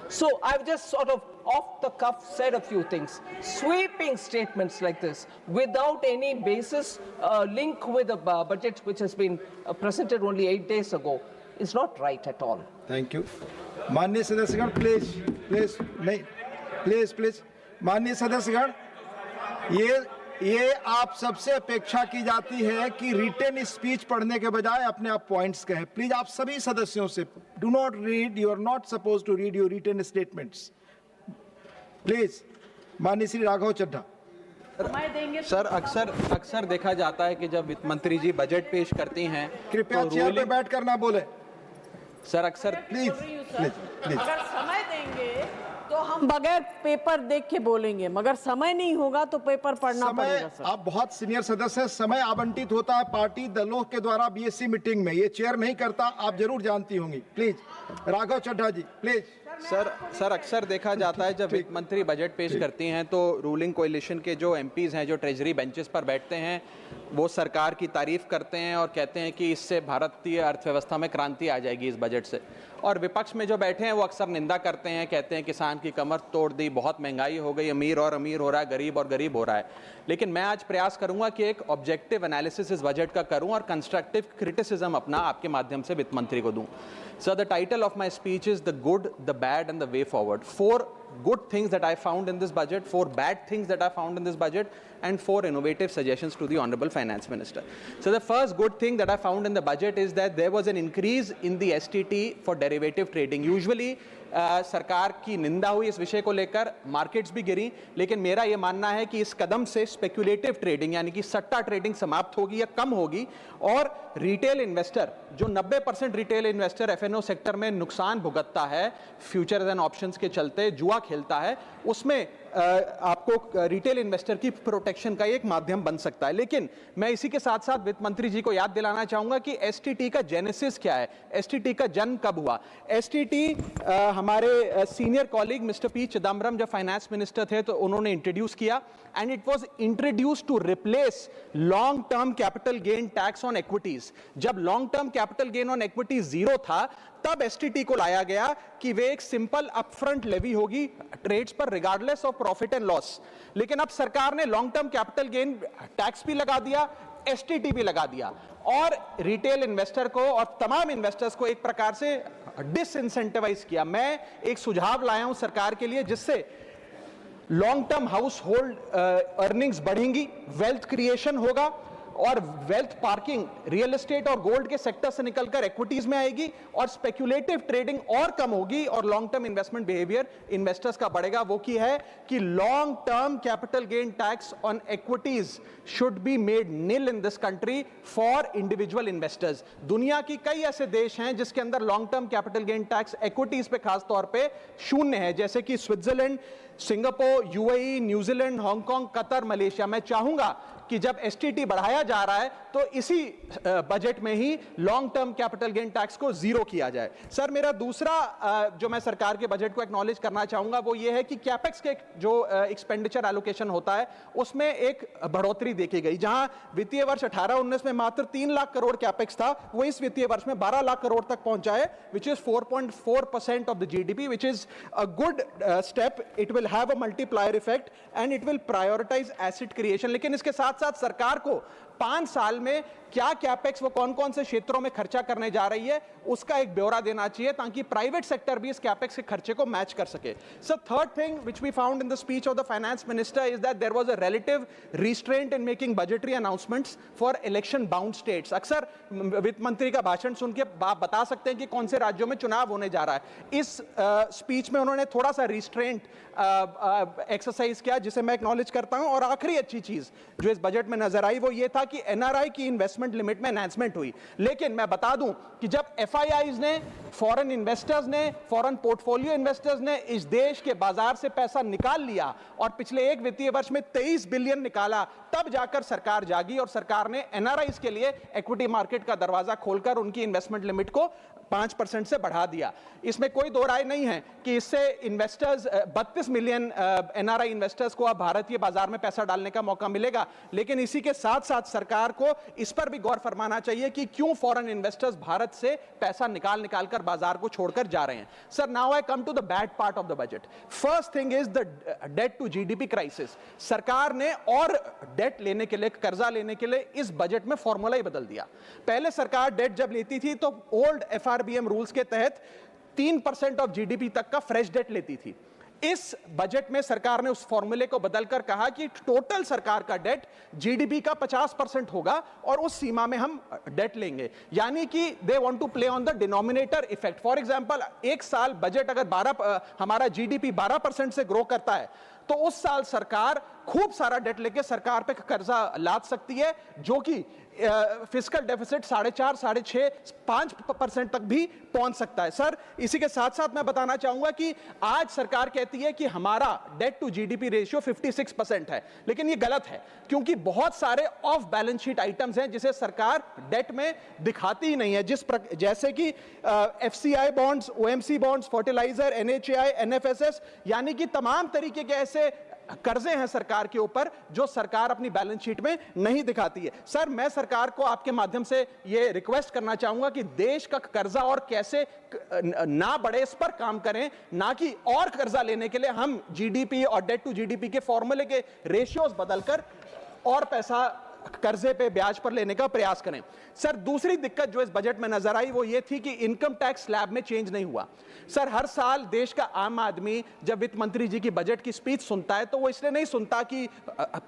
So I've just sort of off the cuff said a few things. Sweeping statements like this without any basis link with the budget which has been presented only 8 days ago is not right at all. Thank you. Manya Sadasyagan, please. Manya Sadasyagan, ये आप सबसे अपेक्षा की जाती है कि written speech पढ़ने के बजाय अपने आप पॉइंट्स कहें. प्लीज आप सभी सदस्यों से do not read, you are not suppose to read your written statements. Please. माननीय श्री राघव चड्ढा. सर अक्सर देखा जाता है कि जब वित्त मंत्री जी बजट पेश करती हैं, कृपया चेयर पे बैठ कर ना बोले. सर अक्सर प्लीज. अगर समय देंगे तो हम बगैर पेपर देख के बोलेंगे, मगर समय नहीं होगा तो पेपर पढ़ना पड़ेगा. सर आप बहुत सीनियर सदस्य हैं, समय आवंटित होता है पार्टी दलों के द्वारा बीएससी मीटिंग में, ये चेयर नहीं करता, आप जरूर जानती होंगी. Please Raghav Chadha ji, please. Sir अक्सर देखा जाता है जब वित्त मंत्री बजट पेश करती हैं तो रूलिंग कोalition के जो एमपीज हैं जो ट्रेजरी बेंचेस पर बैठते हैं वो सरकार की तारीफ करते हैं और कहते हैं कि इससे भारतीय अर्थव्यवस्था में क्रांति आ जाएगी इस बजट से, और विपक्ष में जो बैठे हैं वो अक्सर निंदा करते हैं, कहते हैं किसान की कमर तोड़ दी, बहुत महंगाई हो गई, अमीर और अमीर हो रहा है, गरीब और गरीब हो रहा है. लेकिन मैं आज प्रयास करूंगा कि एक ऑब्जेक्टिव एनालिसिस इस बजट का करूं और कंस्ट्रक्टिव क्रिटिसिज्म अपना आपके माध्यम से वित्त मंत्री को दूं. Sir the title of my speech is the good, the bad and the way forward. 4 good things that I found in this budget, 4 bad things that I found in this budget, and 4 innovative suggestions to the Honorable Finance Minister. So the first good thing that I found in the budget is that there was an increase in the STT for derivative trading. Usually सरकार की निंदा हुई इस विषय को लेकर, markets भी गिरी, लेकिन मेरा यह मानना है कि इस कदम से स्पेक्युलेटिव ट्रेडिंग यानी कि सट्टा ट्रेडिंग समाप्त होगी या कम होगी और रिटेल इन्वेस्टर जो 90% रिटेल इन्वेस्टर एफएनओ सेक्टर में नुकसान भुगतता है फ्यूचर्स एंड ऑप्शंस के चलते, जुआ खेलता है, उसमें आपको रिटेल इन्वेस्टर की प्रोटेक्शन का एक माध्यम बन सकता है. लेकिन मैं इसी के साथ साथ वित्त मंत्री जी को याद दिलाना चाहूंगा कि एसटीटी का जेनेसिस क्या है, एसटीटी का जन्म कब हुआ. एसटीटी हमारे senior colleague mister P Chidambaram जब फाइनेंस मिनिस्टर थे तो उन्होंने इंट्रोड्यूस किया and it was introduce to replace long term capital gain tax on equities. जब long term capital gain on equity 0 था तब एसटीटी को लाया गया कि वे एक सिंपल अपफ्रंट लेवी होगी ट्रेड्स पर regardless of profit and loss. लेकिन अब सरकार ने long term capital gain tax भी लगा दिया, एसटीटी भी लगा दिया और रिटेल इन्वेस्टर को और तमाम इन्वेस्टर्स को एक प्रकार से डिसइंसेंटिवाइज किया. मैं एक सुझाव लाया हूं सरकार के लिए जिससे long term house hold earnings बढ़ेंगी, वेल्थ क्रिएशन होगा और वेल्थ पार्किंग रियल एस्टेट और गोल्ड के सेक्टर से निकलकर इक्विटीज में आएगी और स्पेक्युलेटिव ट्रेडिंग और कम होगी और long term investment behaviour investors का बढ़ेगा। वो की है कि long term capital gain tax on equities should be made nil in this country for individual investors. दुनिया की कई ऐसे देश हैं जिसके अंदर long term capital gain tax equities पे खास तौर पे शून्य है, जैसे कि Switzerland, Singapore, UAE, New Zealand, Hong Kong, Qatar, Malaysia. मैं चाहूंगा कि जब एसटीटी बढ़ाया जा रहा है तो इसी बजट में ही long term capital gain tax को जीरो किया जाए। सर, मेरा दूसरा जो मैं सरकार के बजट को एक्नॉलेज करना चाहूंगा वो ये है कि कैपेक्स के जो एक्सपेंडिचर एलोकेशन होता है उसमें एक बढ़ोतरी देखी गई। जहां वित्तीय वर्ष 18-19 में मात्र 3 लाख करोड़ कैपेक्स था, वो इस वित्तीय वर्ष में 12 लाख करोड़ तक पहुंचा है, which is 4.4% of the GDP, which is a good step. It will have a multiplier effect and it will prioritise asset creation. लेकिन इसके साथ साथ सरकार को 5 साल में क्या कैपेक्स वो कौन कौन से क्षेत्रों में खर्चा करने जा रही है उसका एक ब्यौरा देना चाहिए ताकि प्राइवेट सेक्टर भी इस कैपेक्स के खर्चे को मैच कर सके। Sir, third thing which we found in the speech of the finance minister is that there was a relative restraint in making budgetary announcements for election bound states. अक्सर वित्त मंत्री का भाषण सुन के आप बता सकते हैं कि कौन से राज्यों में चुनाव होने जा रहा है। इस स्पीच में उन्होंने थोड़ा सा रिस्ट्रेंट एक्सरसाइज किया, जिसे मैं एक्नॉलेज करता हूं। और आखिरी अच्छी चीज जो इस बजट में नजर आई वो ये था कि एनआरआई की इन्वेस्टमेंट लिमिट में एनहांसमेंट हुई। लेकिन मैं बता दूं कि जब एफआईआईज ने, फॉरेन इन्वेस्टर्स ने, फॉरेन पोर्टफोलियो इन्वेस्टर्स ने इस देश के बाजार से पैसा निकाल लिया और पिछले एक वित्तीय वर्ष में 23 बिलियन निकाला, तब जाकर सरकार जागी और सरकार ने एनआरआईज के लिए इक्विटी मार्केट का दरवाजा खोलकर उनकी इन्वेस्टमेंट लिमिट को 5% से बढ़ा दिया। इसमें कोई दो राय नहीं है कि इससे इन्वेस्टर्स 32 मिलियन एनआरआई इन्वेस्टर्स को अब भारतीय बाजार में पैसा डालने का मौका मिलेगा। लेकिन इसी के साथ साथ सरकार को इस पर भी गौर फरमाना चाहिए कि क्यों फॉरेन इन्वेस्टर्स भारत से पैसा निकाल कर बाजार को छोड़कर जा रहे हैं। Sir, now I come to the bad part of the budget. First thing is the debt to GDP crisis. सरकार ने और डेट लेने के लिए, कर्जा लेने के लिए इस बजट में फॉर्मूला ही बदल दिया। पहले सरकार डेट जब लेती थी तो ओल्ड एफआरबीएम रूल्स के तहत 3% ऑफ जीडीपी तक का फ्रेश डेट लेती थी। इस बजट में सरकार ने उस फॉर्मूले को बदलकर कहा कि टोटल सरकार का डेट जीडीपी का 50% होगा और उस सीमा में हम डेट लेंगे। यानी कि they want to play on the denominator effect. For example, एक साल बजट अगर हमारा जीडीपी 12% से ग्रो करता है तो उस साल सरकार खूब सारा डेट लेके सरकार पे कर्जा लाद सकती है, जो कि फिस्कल डेफिसिट 4.5-5% तक भी पहुंच सकता है। सर, इसी के साथ साथ मैं बताना चाहूंगा कि आज सरकार कहती है कि हमारा डेट टू जीडीपी रेशियो 56% है, लेकिन ये गलत है क्योंकि बहुत सारे ऑफ बैलेंस शीट आइटम्स हैं जिसे सरकार डेट में दिखाती ही नहीं है, जैसे कि FCI bonds, OMC bonds, fertiliser, NHAI, NFSS, यानी कि तमाम तरीके के ऐसे कर्जे हैं सरकार के ऊपर जो सरकार अपनी बैलेंस शीट में नहीं दिखाती है। सर, मैं सरकार को आपके माध्यम से यह रिक्वेस्ट करना चाहूंगा कि देश का कर्जा और कैसे ना बढ़े इस पर काम करें, ना कि और कर्जा लेने के लिए हम जीडीपी और डेट टू जीडीपी के फॉर्मूले के रेशियोज बदलकर और पैसा कर्जे पे ब्याज पर लेने का प्रयास करें। सर, दूसरी दिक्कत जो इस बजट में नजर आई वो ये थी कि इनकम टैक्स स्लैब में चेंज नहीं हुआ। सर, हर साल देश का आम आदमी जब वित्त मंत्री जी की बजट की स्पीच सुनता है तो वो इसलिए नहीं सुनता कि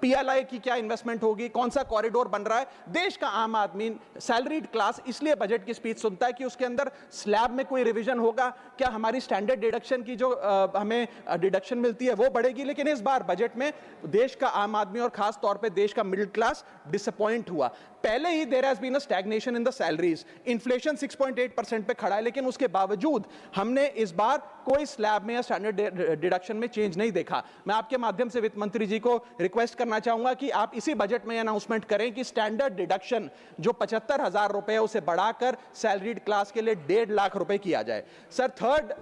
पीएलआई की क्या इन्वेस्टमेंट होगी, कौन सा कॉरिडोर बन रहा है। देश का आम आदमी, सैलरीड क्लास, इसलिए बजट की स्पीच सुनता है कि उसके अंदर स्लैब में कोई रिवीजन होगा, क्या हमारी स्टैंडर्ड डिडक्शन की जो हमें डिडक्शन मिलती है वो बढ़ेगी। लेकिन इस बार बजट में देश का आम आदमी और खास तौर पर देश का मिडिल क्लास डिसअपॉइंट हुआ। पहले ही there has been a stagnation in the salaries. Inflation 6.8% पे खड़ा है, लेकिन उसके बावजूद हमने इस बार कोई स्लैब में या स्टैंडर्ड डिडक्शन में चेंज नहीं देखा। मैं आपके माध्यम से वित्त मंत्री जी को रिक्वेस्ट करना चाहूंगा कि आप इसी बजट में अनाउंसमेंट करें कि स्टैंडर्ड डिडक्शन जो 75,000 रुपए है उसे बढ़ाकर सैलरीड क्लास के लिए 1.5 लाख रुपए किया जाए। Sir, third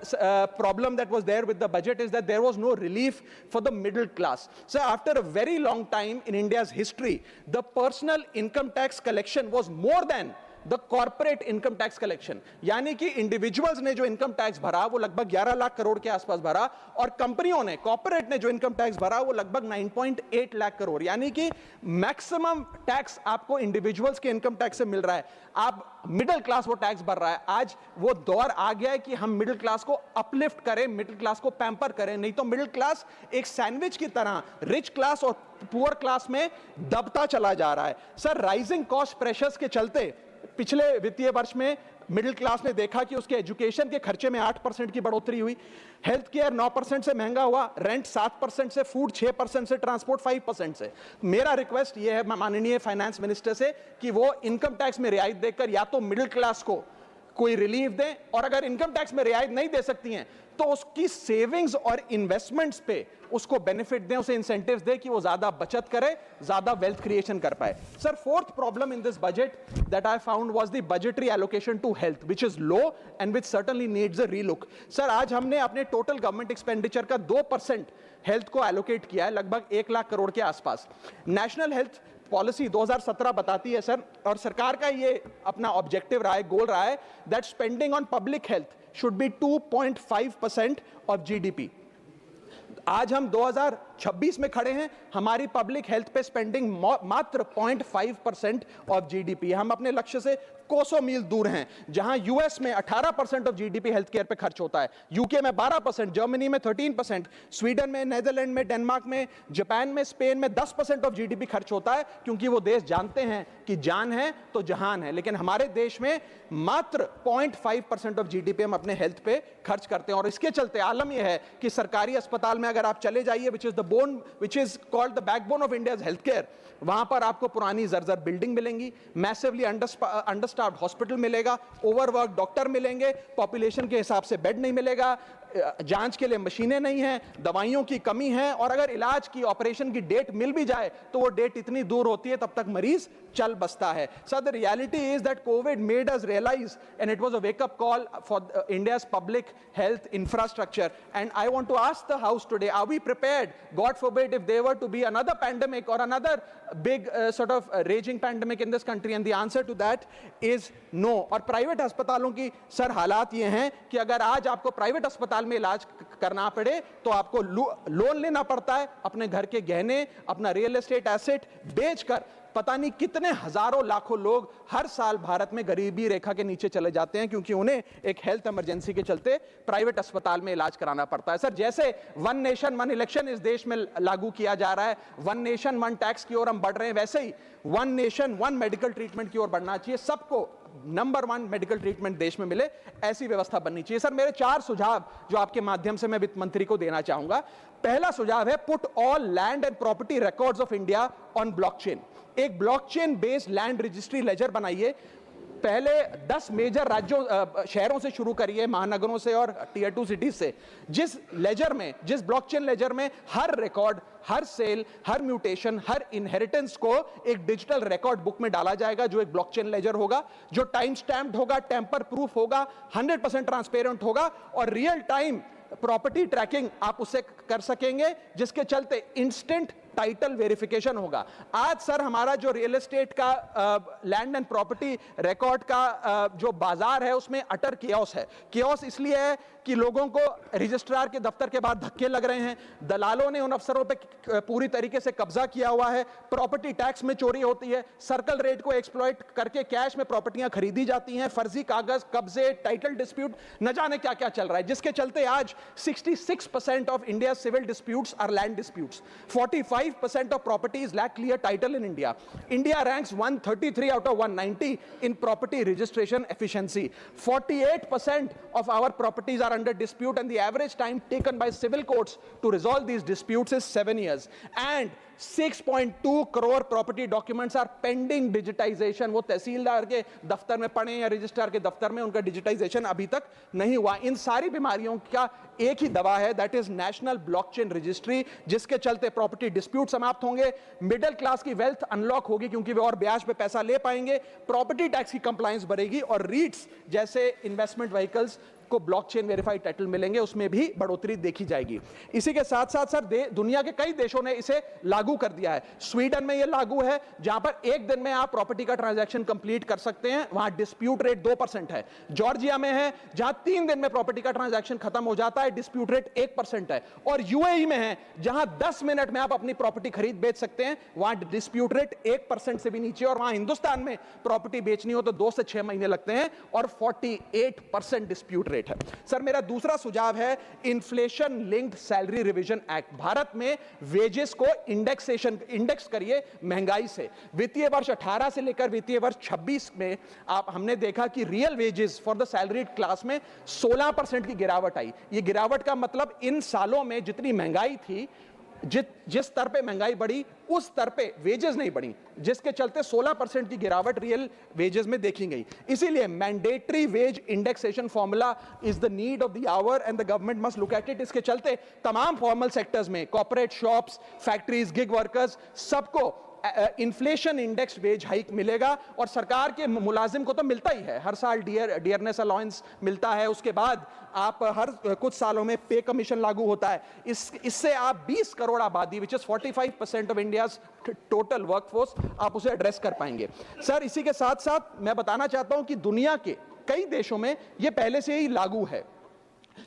problem that was there with the budget is that there was no relief for the middle class. Sir, after a very long time in India's history, the personal income tax collection was more than the corporate income tax collection, यानी कि individuals ने जो income tax भरा वो लगभग 11 लाख करोड़ के आसपास भरा, और कंपनियों ने, कॉर्पोरेट ने जो इनकम टैक्स भरा वो लगभग 9.8 लाख करोड़, यानी कि मैक्सिमम टैक्स आपको इंडिविजुअल्स के इनकम टैक्स से मिल रहा है। आप मिडिल क्लास वो टैक्स भर रहा है। आज वो दौर आ गया है कि हम मिडिल क्लास को अपलिफ्ट करें, मिडिल क्लास को पैम्पर करें, नहीं तो मिडिल क्लास एक सैंडविच की तरह रिच क्लास और पुअर क्लास में दबता चला जा रहा है। सर, राइजिंग कॉस्ट प्रेशर्स के चलते पिछले वित्तीय वर्ष में मिडिल क्लास ने देखा कि उसके एजुकेशन के खर्चे में 8% की बढ़ोतरी हुई, हेल्थ केयर 9% से महंगा हुआ, रेंट 7% से, फूड 6% से, ट्रांसपोर्ट 5% से। मेरा रिक्वेस्ट यह है माननीय फाइनेंस मिनिस्टर से कि वो इनकम टैक्स में रियायत देकर या तो मिडिल क्लास को कोई रिलीफ दें, और अगर इनकम टैक्स में रियायत नहीं दे सकती हैं तो उसकी सेविंग्स और इन्वेस्टमेंट्स पे उसको बेनिफिट दें, उसे इंसेंटिव्स दें कि वो ज्यादा बचत करे, ज्यादा वेल्थ क्रिएशन कर पाए। Sir, fourth problem in this budget that I found was the budgetary allocation to health, which is low and which certainly needs a relook. Sir, आज हमने अपने टोटल गवर्नमेंट एक्सपेंडिचर का 2% हेल्थ को allocate किया है, लगभग 1 लाख करोड़ के आसपास। नेशनल हेल्थ पॉलिसी 2017 बताती है सर, और सरकार का ये अपना ऑब्जेक्टिव रहा है, गोल रहा है, that spending on public health should be 2.5% of GDP. आज हम 2026 में खड़े हैं, हमारी पब्लिक हेल्थ पे स्पेंडिंग मात्र 0.5% ऑफ जीडीपी। हम अपने लक्ष्य से कोसों मील दूर हैं। जहां यूएस में 18% ऑफ जीडीपी हेल्थ केयर पे खर्च होता है, यूके में 12%, जर्मनी में 13%, स्वीडन में, नेदरलैंड में, डेनमार्क में, जापान में, स्पेन में 10% ऑफ जीडीपी खर्च होता है, क्योंकि वो देश जानते हैं कि जान है तो जहान है। लेकिन हमारे देश में मात्र 0.5% ऑफ जीडीपी हम अपने हेल्थ पे खर्च करते हैं, और इसके चलते आलम यह है कि सरकारी अस्पताल में अगर आप चले जाइए, which is called the backbone of India's healthcare, वहां पर आपको पुरानी जर्जर बिल्डिंग मिलेंगी, मैसिवली अंडरस्टाफ्ड हॉस्पिटल मिलेगा, ओवरवर्क डॉक्टर मिलेंगे, पॉपुलेशन के हिसाब से बेड नहीं मिलेगा, जांच के लिए मशीनें नहीं हैं, दवाइयों की कमी है, और अगर इलाज की, ऑपरेशन की डेट मिल भी जाए तो वो डेट इतनी दूर होती है तब तक मरीज चल बसता है। Sir, the reality is that covid made us realise, and it was a wake up call for India's public health infrastructure, and I want to ask the house today, are we prepared, god forbid, if there were to be another pandemic or another big sort of raging pandemic in this country, and the answer to that is no। और private अस्पतालों की sir हालात ये हैं कि अगर आज आपको प्राइवेट अस्पताल में इलाज करना पड़े तो आपको लोन लेना पड़ता है, अपने घर के गहने, अपना रियल एस्टेट एसेट बेचकर पता नहीं कितने हजारों लाखों लोग हर साल भारत में गरीबी रेखा के नीचे चले जाते हैं, क्योंकि उन्हें एक हेल्थ इमरजेंसी के चलते प्राइवेट अस्पताल में इलाज कराना पड़ता है। सर, जैसे वन नेशन वन इलेक्शन इस देश में लागू किया जा रहा है, वन नेशन वन टैक्स की ओर हम बढ़ रहे हैं, वैसे ही one nation one medical treatment की ओर बढ़ना चाहिए। सबको नंबर 1 मेडिकल ट्रीटमेंट देश में मिले, ऐसी व्यवस्था बननी चाहिए। सर, मेरे 4 सुझाव जो आपके माध्यम से मैं वित्त मंत्री को देना चाहूंगा। पहला सुझाव है, put all land and property records of India on blockchain. एक blockchain based land registry ledger बनाइए। पहले 10 मेजर राज्यों शहरों से शुरू करिए, महानगरों से और टियर 2 सिटीज से, जिस ब्लॉकचेन लेजर में हर रिकॉर्ड, हर सेल, हर म्यूटेशन, हर इनहेरिटेंस को एक डिजिटल रिकॉर्ड बुक में डाला जाएगा, जो एक ब्लॉकचेन लेजर होगा, जो टाइम स्टैम्प्ड होगा, टेम्पर प्रूफ होगा, 100% ट्रांसपेरेंट होगा, और रियल टाइम प्रॉपर्टी ट्रैकिंग आप उससे कर सकेंगे, जिसके चलते इंस्टेंट टाइटल वेरिफिकेशन होगा। आज सर, हमारा जो रियल एस्टेट का लैंड एंड प्रॉपर्टी रिकॉर्ड का जो बाजार है, उसमें अटर कियोस है। कियोस इसलिए है कि लोगों को रजिस्ट्रार के दफ्तर के बाद धक्के लग रहे हैं, दलालों ने उन अफसरों पे पूरी तरीके से कब्जा किया हुआ है, प्रॉपर्टी टैक्स में चोरी होती है, सर्कल रेट को एक्सप्लॉइट करके कैश में प्रॉपर्टियां खरीदी जाती हैं, फर्जी कागज, कब्जे, टाइटल डिस्प्यूट, न जाने क्या क्या चल रहा है, जिसके चलते आज 66% of India civil disputes are land disputes, 45% of properties lack clear title in India. India ranks 133 out of 190 in property registration efficiency. 48% of our properties are under dispute, and the average time taken by civil courts to resolve these disputes is 7 years. And 6.2 crore property documents are pending digitization. वो तहसीलदार के दफ्तर में पड़े या registrar के दफ्तर में, उनका डिजिटाइजेशन अभी तक नहीं हुआ। इन सारी बीमारियों का एक ही दवा है, that is national blockchain registry, जिसके चलते प्रॉपर्टी डिस्प्यूट समाप्त होंगे, मिडिल क्लास की वेल्थ अनलॉक होगी, क्योंकि वे और ब्याज पे पैसा ले पाएंगे, प्रॉपर्टी टैक्स की कंप्लायंस बढ़ेगी, और रीट्स जैसे इन्वेस्टमेंट व्हीकल्स को ब्लॉकचेन वेरीफाइड टाइटल मिलेंगे, उसमें भी बढ़ोतरी देखी जाएगी। इसी के साथ साथ सर दुनिया के कई देशों ने इसे लागू कर दिया है। स्वीडन में यह लागू है, जहां पर एक दिन में आप प्रॉपर्टी का ट्रांजैक्शन कंप्लीट कर सकते हैं, वहां डिस्प्यूट रेट 2% है। जॉर्जिया में है, जहां 3 दिन में प्रॉपर्टी का ट्रांजैक्शन खत्म हो जाता है, डिस्प्यूट रेट 1% है। और यूएई में है, जहां 10 मिनट में आप अपनी प्रॉपर्टी खरीद बेच सकते हैं, वहां डिस्प्यूट रेट 1% से भी नीचे। और वहां हिंदुस्तान में प्रॉपर्टी बेचनी हो तो 2 से 6 महीने लगते हैं और 48% डिस्प्यूट रेट है। सर मेरा दूसरा सुझाव है inflation linked salary revision act. Bharat में वेजेस को इंडेक्स करिए महंगाई से। वित्तीय वर्ष 18 से लेकर वित्तीय वर्ष 26 में हमने देखा कि real wages for the salaried class में 16% की गिरावट आई। ये गिरावट का मतलब इन सालों में जितनी महंगाई थी, जिस स्तर पे महंगाई बढ़ी उस स्तर पे वेजेस नहीं बढ़ी, जिसके चलते 16% की गिरावट रियल वेजेस में देखी गई। इसीलिए mandatory wage indexation formula is the need of the hour and the government must look at it. इसके चलते तमाम फॉर्मल सेक्टर्स में, corporate, shops, factories, gig workers, सबको इन्फ्लेशन इंडेक्स वेज हाइक मिलेगा। और सरकार के मुलाजिम को तो मिलता ही है, हर साल डियरनेस अलाउंस मिलता है। उसके बाद आप हर कुछ सालों में पे कमीशन लागू होता है। इससे आप 20 करोड़ आबादी, which is 45% of India's total workforce, आप उसे एड्रेस कर पाएंगे। सर इसी के साथ साथ मैं बताना चाहता हूं कि दुनिया के कई देशों में यह पहले से ही लागू है।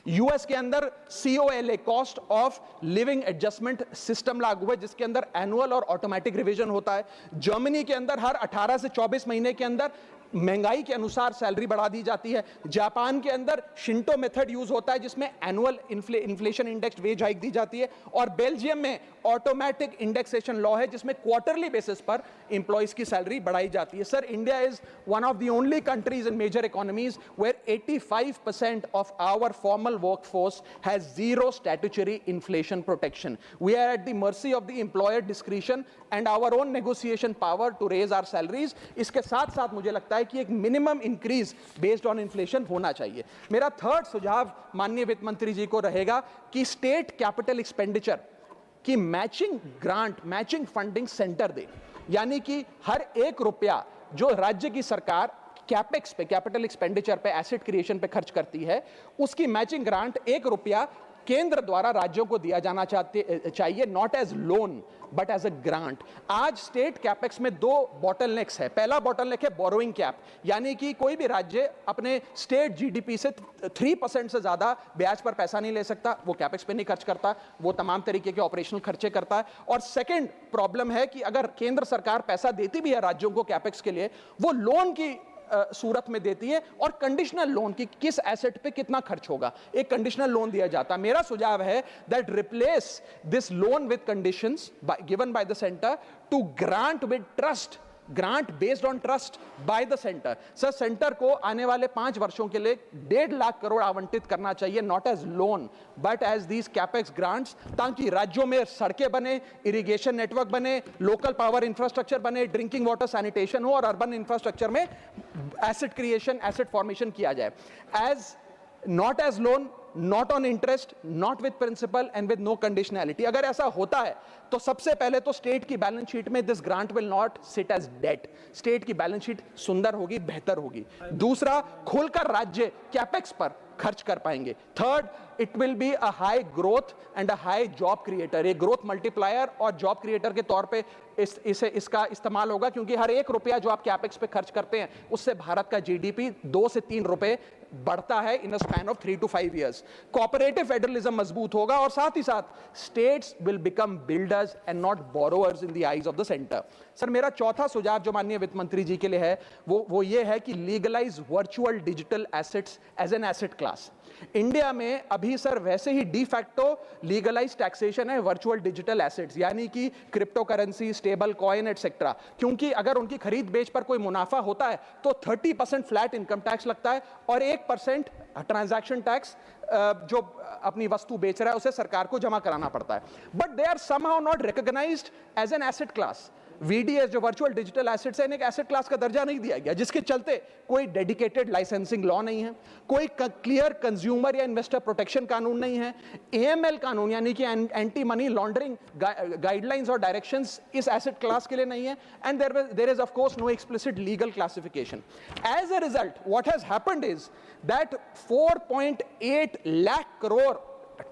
यूएस के अंदर COLA, cost of living adjustment system लागू है, जिसके अंदर एनुअल और ऑटोमेटिक रिवीजन होता है। जर्मनी के अंदर हर 18 से 24 महीने के अंदर महंगाई के अनुसार सैलरी बढ़ा दी जाती है। जापान के अंदर शिंटो मेथड यूज होता है, जिसमें annual inflation index wage hike दी जाती है। और बेल्जियम में ऑटोमेटिक इंडेक्सेशन लॉ है, जिसमें क्वार्टरली बेसिस पर एम्प्लॉइज की सैलरी बढ़ाई जाती है। Sir India is one of the only countries in major economies where 85% of our formal workforce has zero statutory inflation protection. We are at the mercy of the employer discretion and our own negotiation power to raise our salaries. इसके साथ साथ मुझे लगता है कि एक minimum increase based on inflation होना चाहिए। मेरा थर्ड सुझाव माननीय वित्त मंत्री जी को रहेगा कि स्टेट कैपिटल एक्सपेंडिचर की matching grant, matching funding centre दे। यानी कि हर 1 रुपया जो राज्य की सरकार कैपेक्स पे, कैपिटल एक्सपेंडिचर पे, एसेट क्रिएशन पे खर्च करती है, उसकी मैचिंग ग्रांट 1 रुपया केंद्र द्वारा राज्यों को दिया जाना चाहिए, not as loan but as a grant. आज स्टेट कैपेक्स में 2 बॉटलनेक्स है। पहला बॉटलनेक है बोरोइंग कैप, यानी कि कोई भी राज्य अपने स्टेट जीडीपी से 3% से ज्यादा ब्याज पर पैसा नहीं ले सकता, वो कैपेक्स पे नहीं खर्च करता, वो तमाम तरीके के ऑपरेशनल खर्चे करता है। और सेकंड प्रॉब्लम है कि अगर केंद्र सरकार पैसा देती भी है राज्यों को कैपेक्स के लिए, वो लोन की सूरत में देती है और कंडीशनल लोन की किस एसेट पे कितना खर्च होगा, एक कंडीशनल लोन दिया जाता है। मेरा सुझाव है that replace this loan with conditions given by the centre to grant with trust, grant based on trust by the centre. Sir centre को आने वाले 5 वर्षों के लिए 1.5 लाख करोड़ आवंटित करना चाहिए, not as loan but as these capex grants, ताकि राज्यों में सड़कें बने, इरिगेशन नेटवर्क बने, लोकल पावर इंफ्रास्ट्रक्चर बने, ड्रिंकिंग वाटर सैनिटेशन हो और अर्बन इंफ्रास्ट्रक्चर में एसेट क्रिएशन, एसेट फॉर्मेशन किया जाए। As not as loan, not on interest, not with principal and with no conditionality। अगर ऐसा होता है तो सबसे पहले तो स्टेट की बैलेंस शीट में this grant will not sit as debt, state की बैलेंस शीट सुंदर होगी, बेहतर होगी। दूसरा, खुलकर राज्य कैपेक्स पर खर्च कर पाएंगे। Third, it will be a high growth and a high job creator, एक ग्रोथ मल्टीप्लायर और जॉब क्रिएटर के तौर पे इसका इस्तेमाल होगा, क्योंकि हर 1 रुपया जो आप कैपेक्स पे खर्च करते हैं उससे भारत का जीडीपी 2 से 3 रुपए बढ़ता है in a span of 3 to 5 years। Cooperative federalism मजबूत होगा और साथ ही साथ states will become builders and not borrowers in the eyes of the centre. Sir मेरा चौथा सुझाव जो माननीय वित्त मंत्री जी के लिए है वो ये है कि legalise virtual digital assets as an asset class. India में अभी सर वैसे ही डी फैक्टो लीगलाइज टैक्सेशन है वर्चुअल डिजिटल एसेट्स, यानी कि crypto currency, stable coin etcetera, क्योंकि अगर उनकी खरीद बेच पर कोई मुनाफा होता है तो 30% फ्लैट इनकम टैक्स लगता है और 1% ट्रांजैक्शन टैक्स जो अपनी वस्तु बेच रहा है उसे सरकार को जमा कराना पड़ता है। But they are somehow not recognised as an asset class. VDS जो वर्चुअल डिजिटल एसेट्स है, एक एसेट क्लास का दर्जा नहीं दिया गया, जिसके चलते कोई डेडिकेटेड लाइसेंसिंग लॉ नहीं है, कोई क्लियर कंज्यूमर या इन्वेस्टर प्रोटेक्शन कानून नहीं है, AML कानून यानी कि एंटी मनी लॉन्ड्रिंग गाइडलाइंस और डायरेक्शंस इस एसेट क्लास के लिए नहीं है, and there is of course no explicit legal classification. As a result what has happened is that 4.8 lakh crore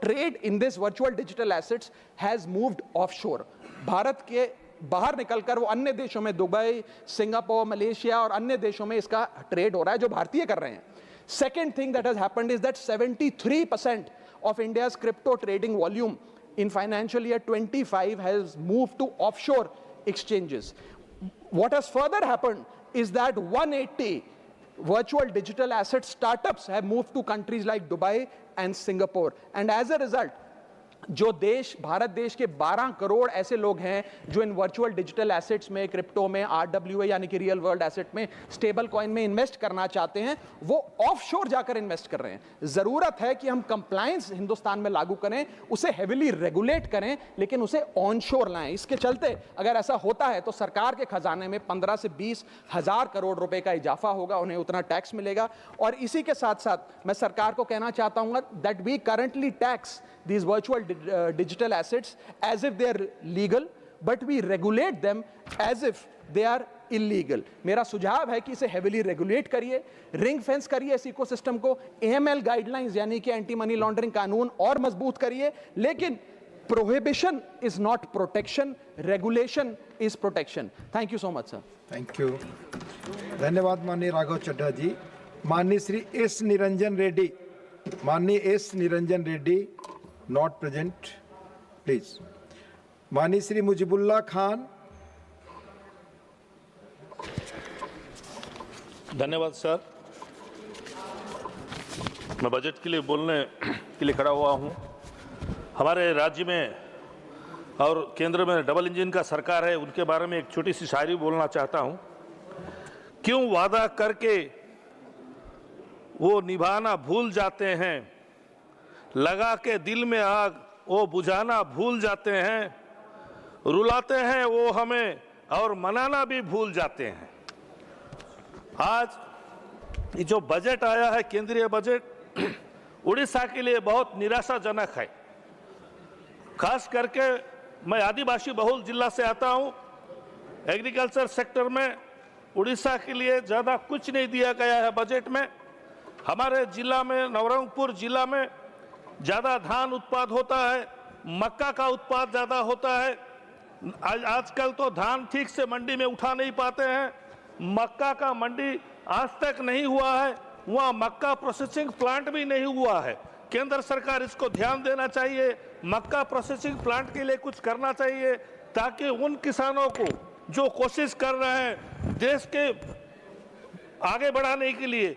trade in this virtual digital assets has moved offshore. Bharat के बाहर निकलकर वो अन्य देशों में, दुबई, सिंगापुर, मलेशिया और अन्य देशों में इसका ट्रेड हो रहा है जो भारतीय कर रहे हैं. Second thing that has happened is that 73% of India's crypto trading volume in financial year 25 has moved to offshore exchanges. What has further happened is that 180 virtual digital asset startups have moved to countries like Dubai and Singapore, and as a result जो देश, भारत देश के 12 करोड़ ऐसे लोग हैं जो इन virtual digital assets में, crypto में, RWA यानी कि रियल वर्ल्ड एसेट में, स्टेबल कॉइन में इन्वेस्ट करना चाहते हैं, वो ऑफशोर जाकर इन्वेस्ट कर रहे हैं. जरूरत है कि हम कंप्लायंस हिंदुस्तान में लागू करें, उसे हेविली रेगुलेट करें, लेकिन उसे ऑनशोर लाएं. इसके चलते अगर ऐसा होता है तो सरकार के खजाने में 15 से 20 हजार करोड़ रुपए का इजाफा होगा, उन्हें उतना टैक्स मिलेगा. और इसी के साथ साथ मैं सरकार को कहना चाहता हूं that we currently tax these virtual digital assets as if they are legal, but we regulate them as if they are illegal. मेरा सुझाव है कि इसे heavily regulate करिए, ring fence करिए इस इकोसिस्टम को, AML guidelines यानी कि एंटी मनी लॉन्ड्रिंग कानून और मजबूत करिए, लेकिन prohibition is not protection, regulation is protection. Thank you so much, sir. Thank you. धन्यवाद माननीय राघव चड्ढा जी. माननीय श्री एस निरंजन रेड्डी, माननीय S Niranjan Reddy not present, please. माननीय श्री मुजीबुल्ला खान. धन्यवाद सर. मैं बजट के लिए बोलने के लिए खड़ा हुआ हूं. हमारे राज्य में और केंद्र में डबल इंजन का सरकार है, उनके बारे में एक छोटी सी शायरी बोलना चाहता हूं. क्यों वादा करके वो निभाना भूल जाते हैं, लगा के दिल में आग वो बुझाना भूल जाते हैं, रुलाते हैं वो हमें और मनाना भी भूल जाते हैं. आज ये जो बजट आया है, केंद्रीय बजट, उड़ीसा के लिए बहुत निराशाजनक है. खास करके मैं आदिवासी बहुल जिला से आता हूं. एग्रीकल्चर सेक्टर में उड़ीसा के लिए ज़्यादा कुछ नहीं दिया गया है बजट में. हमारे जिला में, नवरंगपुर जिला में ज़्यादा धान उत्पाद होता है, मक्का का उत्पाद ज़्यादा होता है. आजकल तो धान ठीक से मंडी में उठा नहीं पाते हैं. मक्का का मंडी आज तक नहीं हुआ है, वहाँ मक्का प्रोसेसिंग प्लांट भी नहीं हुआ है. केंद्र सरकार इसको ध्यान देना चाहिए, मक्का प्रोसेसिंग प्लांट के लिए कुछ करना चाहिए, ताकि उन किसानों को जो कोशिश कर रहे हैं देश के आगे बढ़ाने के लिए,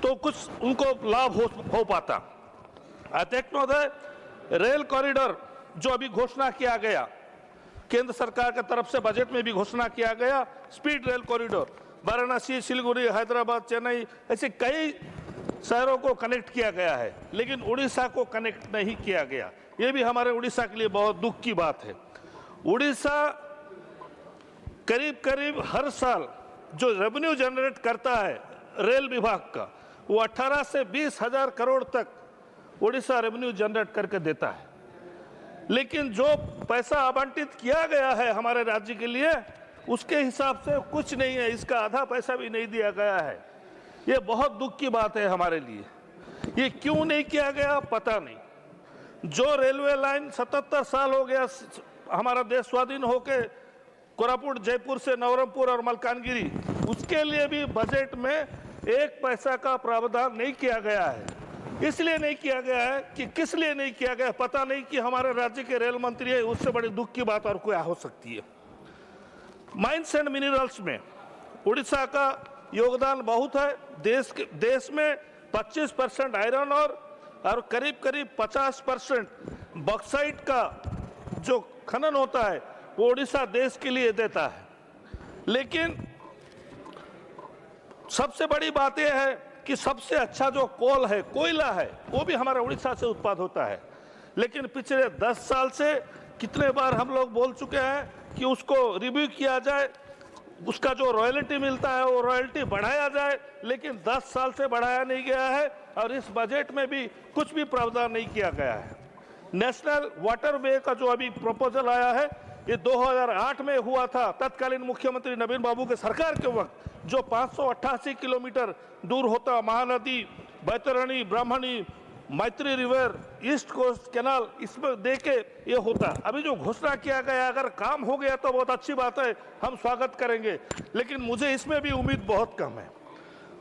तो कुछ उनको लाभ हो पाता. अध्यक्ष महोदय, रेल कॉरिडोर जो अभी घोषणा किया गया, केंद्र सरकार की तरफ से बजट में भी घोषणा किया गया, speed rail corridor Varanasi, Siliguri, Hyderabad, Chennai, ऐसे कई शहरों को कनेक्ट किया गया है, लेकिन उड़ीसा को कनेक्ट नहीं किया गया. ये भी हमारे उड़ीसा के लिए बहुत दुख की बात है. उड़ीसा करीब करीब हर साल जो रेवेन्यू जनरेट करता है रेल विभाग का, वो 18 से 20 हजार करोड़ तक उड़ीसा रेवेन्यू जनरेट करके देता है. लेकिन जो पैसा आवंटित किया गया है हमारे राज्य के लिए, उसके हिसाब से कुछ नहीं है, इसका आधा पैसा भी नहीं दिया गया है. ये बहुत दुख की बात है हमारे लिए. ये क्यों नहीं किया गया पता नहीं. जो रेलवे लाइन 77 साल हो गया हमारा देश स्वाधीन होके, कोरापुट, जयपुर से नवरंगपुर और मलकानगिरी, उसके लिए भी बजट में एक पैसा का प्रावधान नहीं किया गया है. इसलिए नहीं किया गया है कि किस लिए नहीं किया गया पता नहीं, कि हमारे राज्य के रेल मंत्री है, उससे बड़ी दुख की बात और क्या हो सकती है. माइंस एंड मिनरल्स में उड़ीसा का योगदान बहुत है. देश में 25% आयरन और करीब करीब 50% बॉक्साइट का जो खनन होता है वो उड़ीसा देश के लिए देता है. लेकिन सबसे बड़ी बात यह है कि सबसे अच्छा जो कोल है, कोयला है, वो भी हमारा उड़ीसा से उत्पाद होता है. लेकिन पिछले 10 साल से कितने बार हम लोग बोल चुके हैं कि उसको रिव्यू किया जाए, उसका जो रॉयल्टी मिलता है वो रॉयल्टी बढ़ाया जाए, लेकिन 10 साल से बढ़ाया नहीं गया है और इस बजट में भी कुछ भी प्रावधान नहीं किया गया है। नेशनल वाटरवे का जो अभी प्रपोजल आया है, ये 2008 में हुआ था, तत्कालीन मुख्यमंत्री नवीन बाबू के सरकार के वक्त, जो 588 किलोमीटर दूर होता महानदी, बैतरणी, ब्राह्मणी, मैत्री रिवर, ईस्ट कोस्ट कैनाल, इसमें देके ये होता। अभी जो घोषणा किया गया, अगर काम हो गया तो बहुत अच्छी बात है, हम स्वागत करेंगे, लेकिन मुझे इसमें भी उम्मीद बहुत कम है।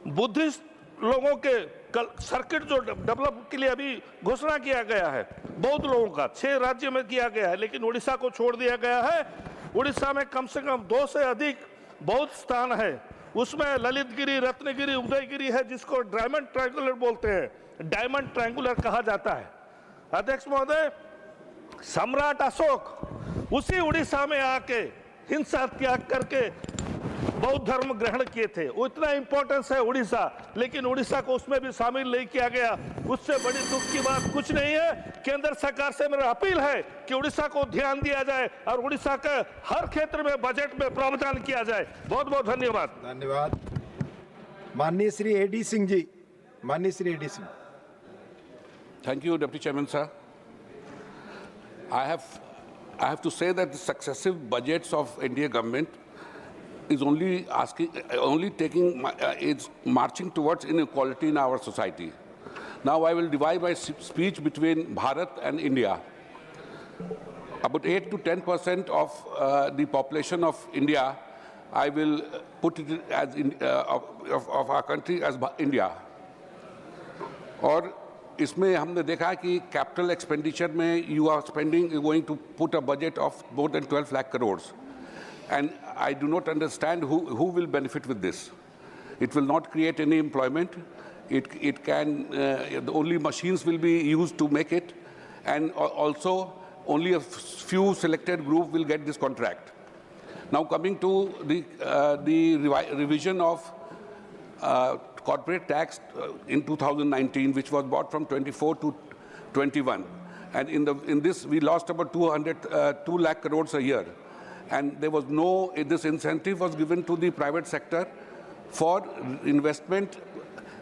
बुद्धिस्ट लोगों के सर्किट जो डेवलप के लिए अभी घोषणा किया गया है, बौद्ध लोगों का 6 राज्य में किया गया है, लेकिन उड़ीसा को छोड़ दिया गया है। उड़ीसा में कम से कम 2 से अधिक बौद्ध स्थान है, उसमें ललितगिरी, रत्नगिरी, उदयगिरी है, जिसको डायमंड ट्रायंगुलर बोलते हैं, डायमंड ट्रायंगुलर कहा जाता है। अध्यक्ष महोदय, सम्राट अशोक उसी उड़ीसा में आके हिंसा त्याग करके बौद्ध धर्म ग्रहण किए थे। वो इतना इंपॉर्टेंस है उड़ीसा, लेकिन उड़ीसा को उसमें भी शामिल नहीं किया गया। उससे बड़ी दुख की बात कुछ नहीं है। केंद्र सरकार से मेरा अपील है कि उड़ीसा को ध्यान दिया जाए और उड़ीसा के हर क्षेत्र में बजट में प्रावधान किया जाए। बहुत बहुत धन्यवाद। धन्यवाद। माननीय श्री एडी सिंह जी, माननीय Shri A D Singh. Thank you, Deputy Chairman, sir. I have to say that the successive budgets of India government is is marching towards inequality in our society. Now I will divide my speech between Bharat and India. About 8 to 10% of the population of India, I will put it as of our country as India. और इसमें हमने देखा कि capital expenditure में you going to put a budget of more than 12 lakh crore, and I do not understand who will benefit with this. It will not create any employment. It can only machines will be used to make it, and also only a few selected group will get this contract. Now coming to the revision of corporate tax in 2019, which was brought from 24 to 21, and in this we lost about 2 lakh crores a year, and there was this incentive was given to the private sector for investment.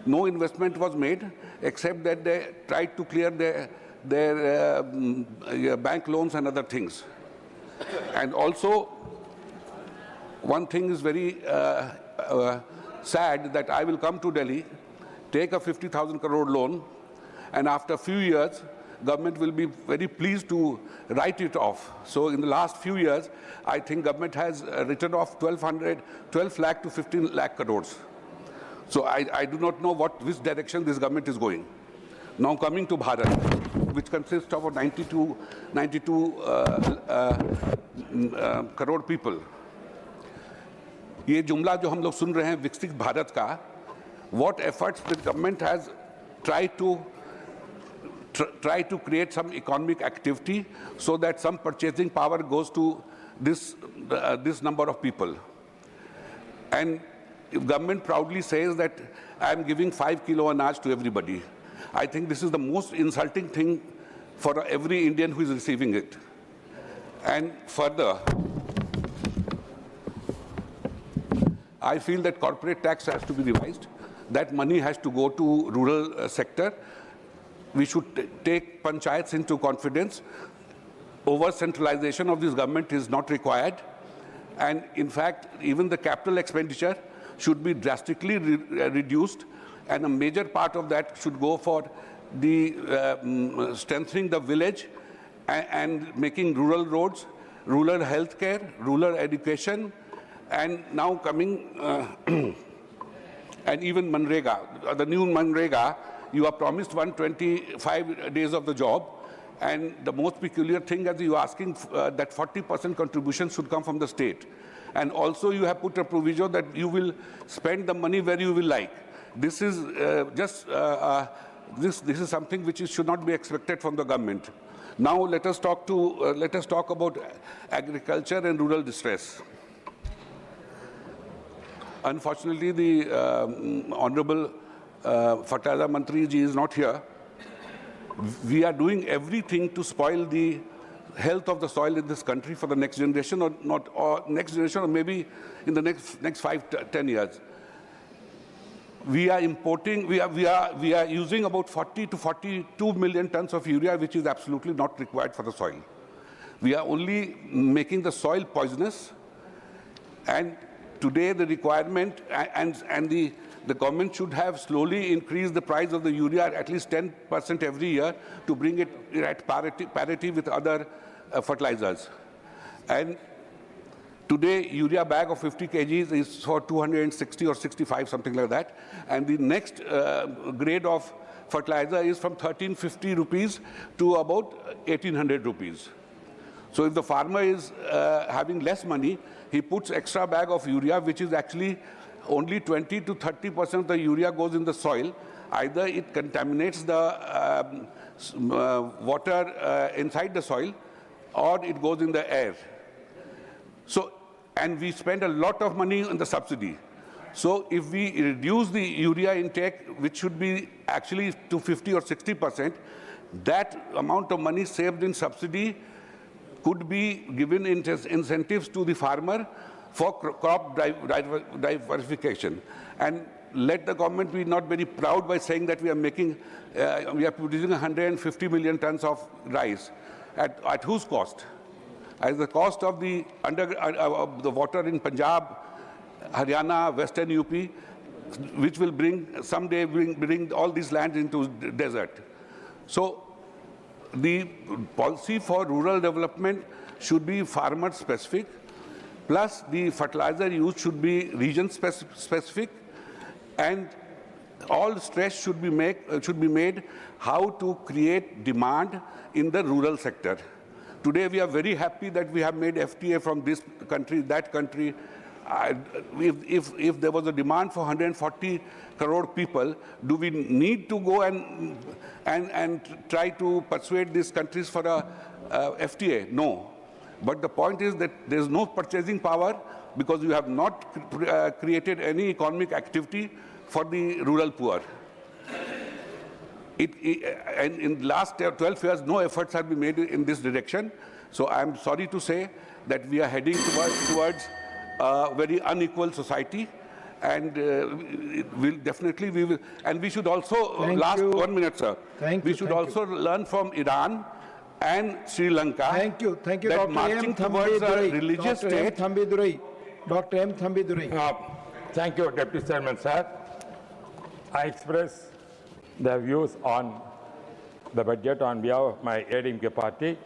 No investment was made except that they tried to clear their bank loans and other things. And also one thing is very sad, that I will come to Delhi, take a 50,000 crore loan, and after a few years, government will be very pleased to write it off. So in the last few years, I think government has written off 12 lakh to 15 lakh crores. So I do not know which direction this government is going. Now coming to Bharat, which consists of 92 crore people. ये जुमला जो हम लोग सुन रहे हैं विकसित भारत का, what efforts the government has tried to create some economic activity so that some purchasing power goes to this number of people. And government proudly says that I am giving 5 kilo anaj to everybody. I think this is the most insulting thing for every Indian who is receiving it. And further, I feel that corporate tax has to be revised. That money has to go to rural sector. We should take panchayats into confidence. Over centralization of this government is not required. And in fact, even the capital expenditure should be drastically reduced. And a major part of that should go for the strengthening the village and making rural roads, rural healthcare, rural education. And now coming, and even Manrega, the new Manrega, you are promised 125 days of the job. And the most peculiar thing is you are asking that 40% contribution should come from the state. And also you have put a provision that you will spend the money where you will like. This is this is something which should not be expected from the government. Now let us talk about agriculture and rural distress. Unfortunately, the Honorable Fertilizer Mantri ji is not here. We are doing everything to spoil the health of the soil in this country for the next generation, or not, or next generation, or maybe in the next 5 to 10 years. We are importing, we are using about 40 to 42 million tons of urea, which is absolutely not required for the soil. We are only making the soil poisonous, and today the requirement and the government should have slowly increased the price of the urea at least 10% every year to bring it at parity with other fertilizers. And today, urea bag of 50 kgs is for 260 or 65, something like that. And the next grade of fertilizer is from 1350 rupees to about 1800 rupees. So if the farmer is having less money, he puts extra bag of urea, which is actually only 20 to 30% of the urea goes in the soil. Either it contaminates the water inside the soil, or it goes in the air. So, and we spend a lot of money on the subsidy. So if we reduce the urea intake, which should be actually to 50 or 60%, that amount of money saved in subsidy could be given incentives to the farmer for crop diversification. And let the government be not very proud by saying that we are producing 150 million tons of rice. At whose cost? At the cost of the water in Punjab, Haryana, Western UP, which will someday bring all these lands into desert. So the policy for rural development should be farmer specific, plus the fertilizer use should be region specific, and all stress should be made how to create demand in the rural sector. Today we are very happy that we have made FTA from this country, that country. If there was a demand for 140 crore people, do we need to go and try to persuade these countries for a FTA? No. But the point is that there is no purchasing power because you have not created any economic activity for the rural poor. And in the last 12 years, no efforts have been made in this direction. So I'm sorry to say that we are heading towards a very unequal society, and we will. And we should also, last 1 minute, sir. We should also learn from Iran and Sri Lanka. Thank you, that marching towards a religious state. Dr. M. Thambidurai. Thank you, Deputy Chairman, sir. I express the views on the budget on behalf of my ADMK party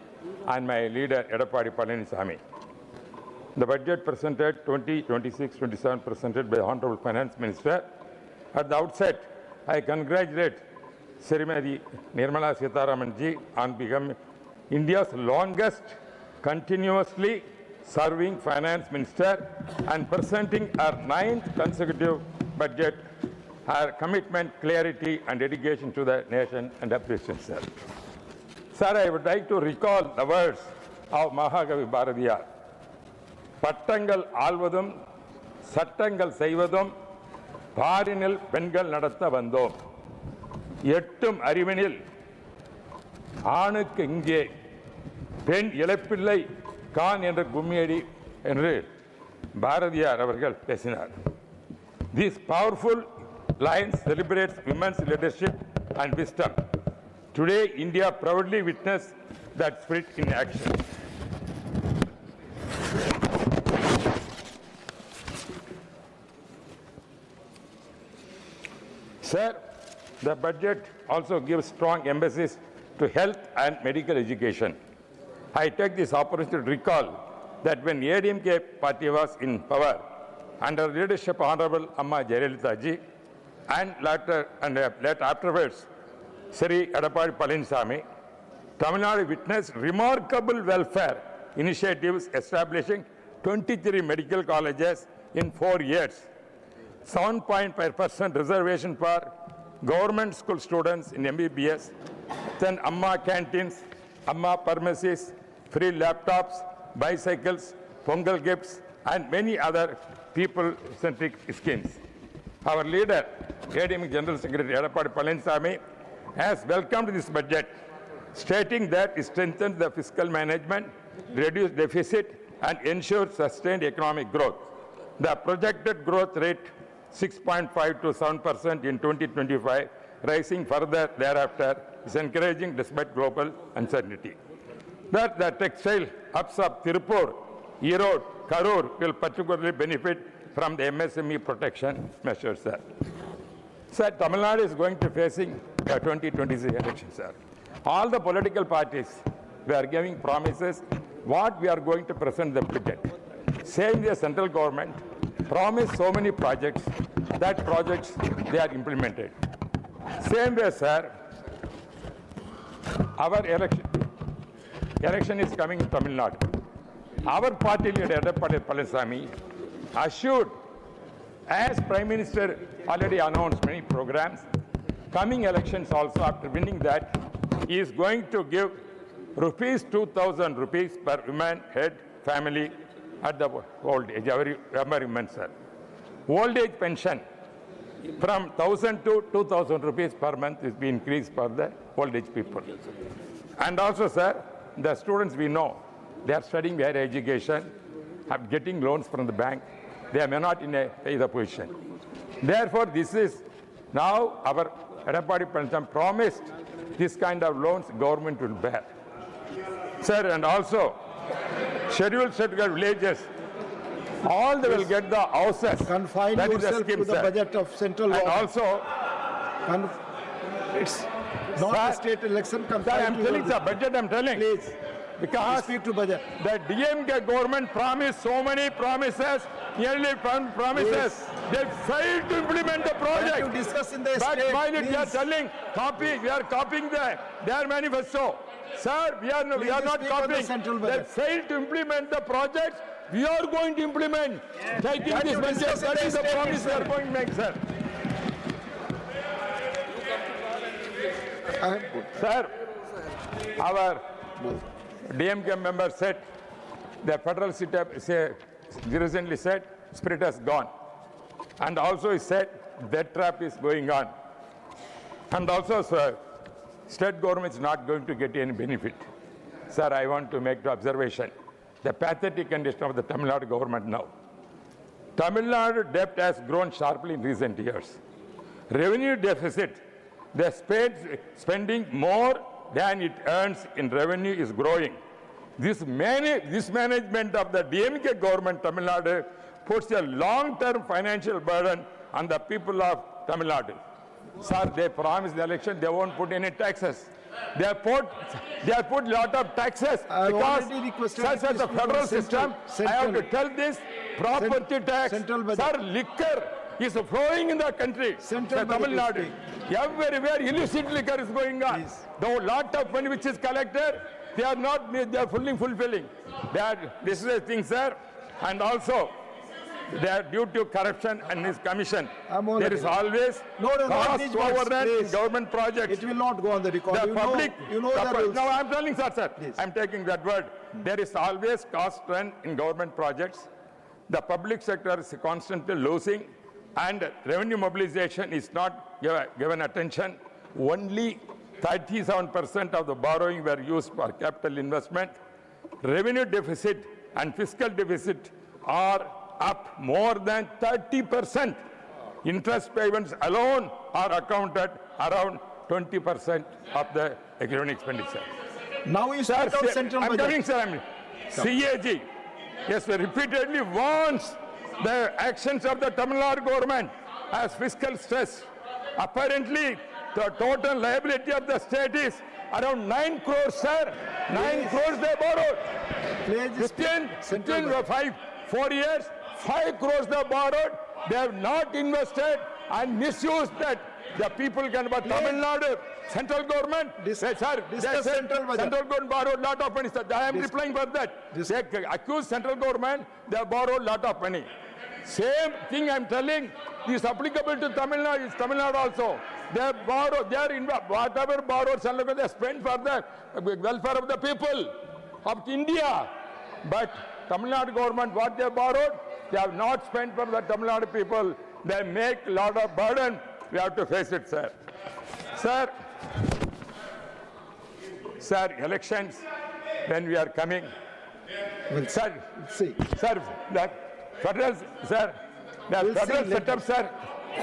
and my leader, Edappadi Palaniswamy. The budget presented 26-27 presented by the Honorable Finance Minister. At the outset, I congratulate Srimati Nirmala Sitharaman ji on becoming India's longest continuously serving Finance Minister and presenting her 9th consecutive budget. Her commitment, clarity and dedication to the nation and appreciation, sir. Sir, I would like to recall the words of Mahakavi Bharatiyar. பட்டங்கள் ஆள்வதும் சட்டங்கள் செய்வதும் பாரினில் பெண்கள் நடத்த வந்தோம் எட்டும் அறிவினில் ஆணுக்கு இங்கே பெண் இழப்பில்லை கான் என்ற கும்மியடி என்று பாரதியார் அவர்கள் பேசினார். These powerful lines celebrates women's leadership and wisdom. Today, India proudly witnessed that spirit in action. Sir, the budget also gives strong emphasis to health and medical education. I take this opportunity to recall that when ADMK party was in power, under the leadership of Honorable Amma Jayalalitha ji, and later afterwards, Sri Edappadi Palaniswamy, Tamil Nadu witnessed remarkable welfare initiatives establishing 23 medical colleges in 4 years. 7.5% reservation for government school students in MBBS, then Amma canteens, Amma pharmacies, free laptops, bicycles, Pongal gifts, and many other people-centric schemes. Our leader, ADMK General Secretary Edappadi Palaniswamy, has welcomed this budget, stating that it strengthens the fiscal management, reduces deficit, and ensures sustained economic growth. The projected growth rate 6.5 to 7% in 2025, rising further thereafter, is encouraging despite global uncertainty. That the textile hubs of Tirupur, Erode, Karur will particularly benefit from the MSME protection measures, sir. Sir, Tamil Nadu is going to facing the 2026 election, sir. All the political parties, we are giving promises what we are going to present the budget. Same the central government promised so many projects, that projects they are implemented. Same way, sir, our election is coming in Tamil Nadu. Our party leader, Edapadi Palaniswamy, assured, as Prime Minister already announced many programs, coming elections also after winning that, he is going to give rupees 2,000 rupees per woman head family at the old age, every woman, sir. Old age pension from 1,000 to 2,000 rupees per month is being increased for the old age people. And also, sir, the students we know, they are studying higher education, are getting loans from the bank. They are not in a position. Therefore, this is now our Edapadi Palaniswamy promised this kind of loans government will bear. Sir, and also scheduled villages, all they will get the houses. Confine that yourself scheme, to the sir. budget of central And government. also, It's not sir, a state election. sir, Confine I'm to telling, your- sir, budget I'm telling. Please, Because speak to budget. the DMK government promised so many promises, nearly promises. They failed to implement the Can project. you discuss in the But state, while they are please? telling, we are copying their manifesto. Sir, we are not Please speak on the copying. central They budget. failed to implement the projects. We are going to implement. Taking Can this you budget, discuss in that the is the state promise we are itself? going to make, sir. Sir, our DMK member said, the federal recently said, spirit has gone. And also he said, debt trap is going on. And also, sir, state government is not going to get any benefit. Sir, I want to make the observation. The pathetic condition of the Tamil Nadu government now. Tamil Nadu debt has grown sharply in recent years. Revenue deficit, the spending more than it earns in revenue is growing. This management of the DMK government, Tamil Nadu, puts a long-term financial burden on the people of Tamil Nadu. Sir, they promised the election, they won't put any taxes. They have put lot of taxes I because, already requested sir, you to the speak on federal central- system, I have to tell this, property tax, central budget. sir, liquor is flowing in the country. Central Sir, Tamil budget Nadu. is Everywhere illicit liquor is going on. Please. The lot of money which is collected, they are fulfilling. This is a thing, sir. And also, they are due to corruption and his commission. There is always not cost these words, overrun in please. government projects. It will not go on the record. The public, you know the rules. no, I'm telling, sir. Please. I'm taking that word. There is always cost run in government projects. The public sector is constantly losing, and revenue mobilization is not given attention. Only 37% of the borrowing were used for capital investment. Revenue deficit and fiscal deficit are up more than 30%. Interest payments alone are accounted around 20% of the economic expenditure. Now you speak of central I'm budget. coming, sir. CAG, yes, repeatedly warns the actions of the Tamil Nadu government as fiscal stress. Apparently, the total liability of the state is around 9 crores, sir. 9 crores they borrowed. Please speak Within 4 years, 5 crores they borrowed. They have not invested and misused that. The people can, but Tamil Nadu, central government, Discuss central budget. central government borrowed lot of money. Sir. I am replying for that. They accuse central government, they have borrowed lot of money. Same thing I am telling is applicable to Tamil Nadu, Tamil Nadu also. They have borrowed, whatever borrowed, central government, they spend for the welfare of the people of India. But Tamil Nadu government, what they have borrowed, they have not spent for the Tamil Nadu people. They make a lot of burden. We have to face it, sir. Sir, sir, elections, when we are coming, sir, see. sir, the federal, sir, the We'll federal see setup, sir,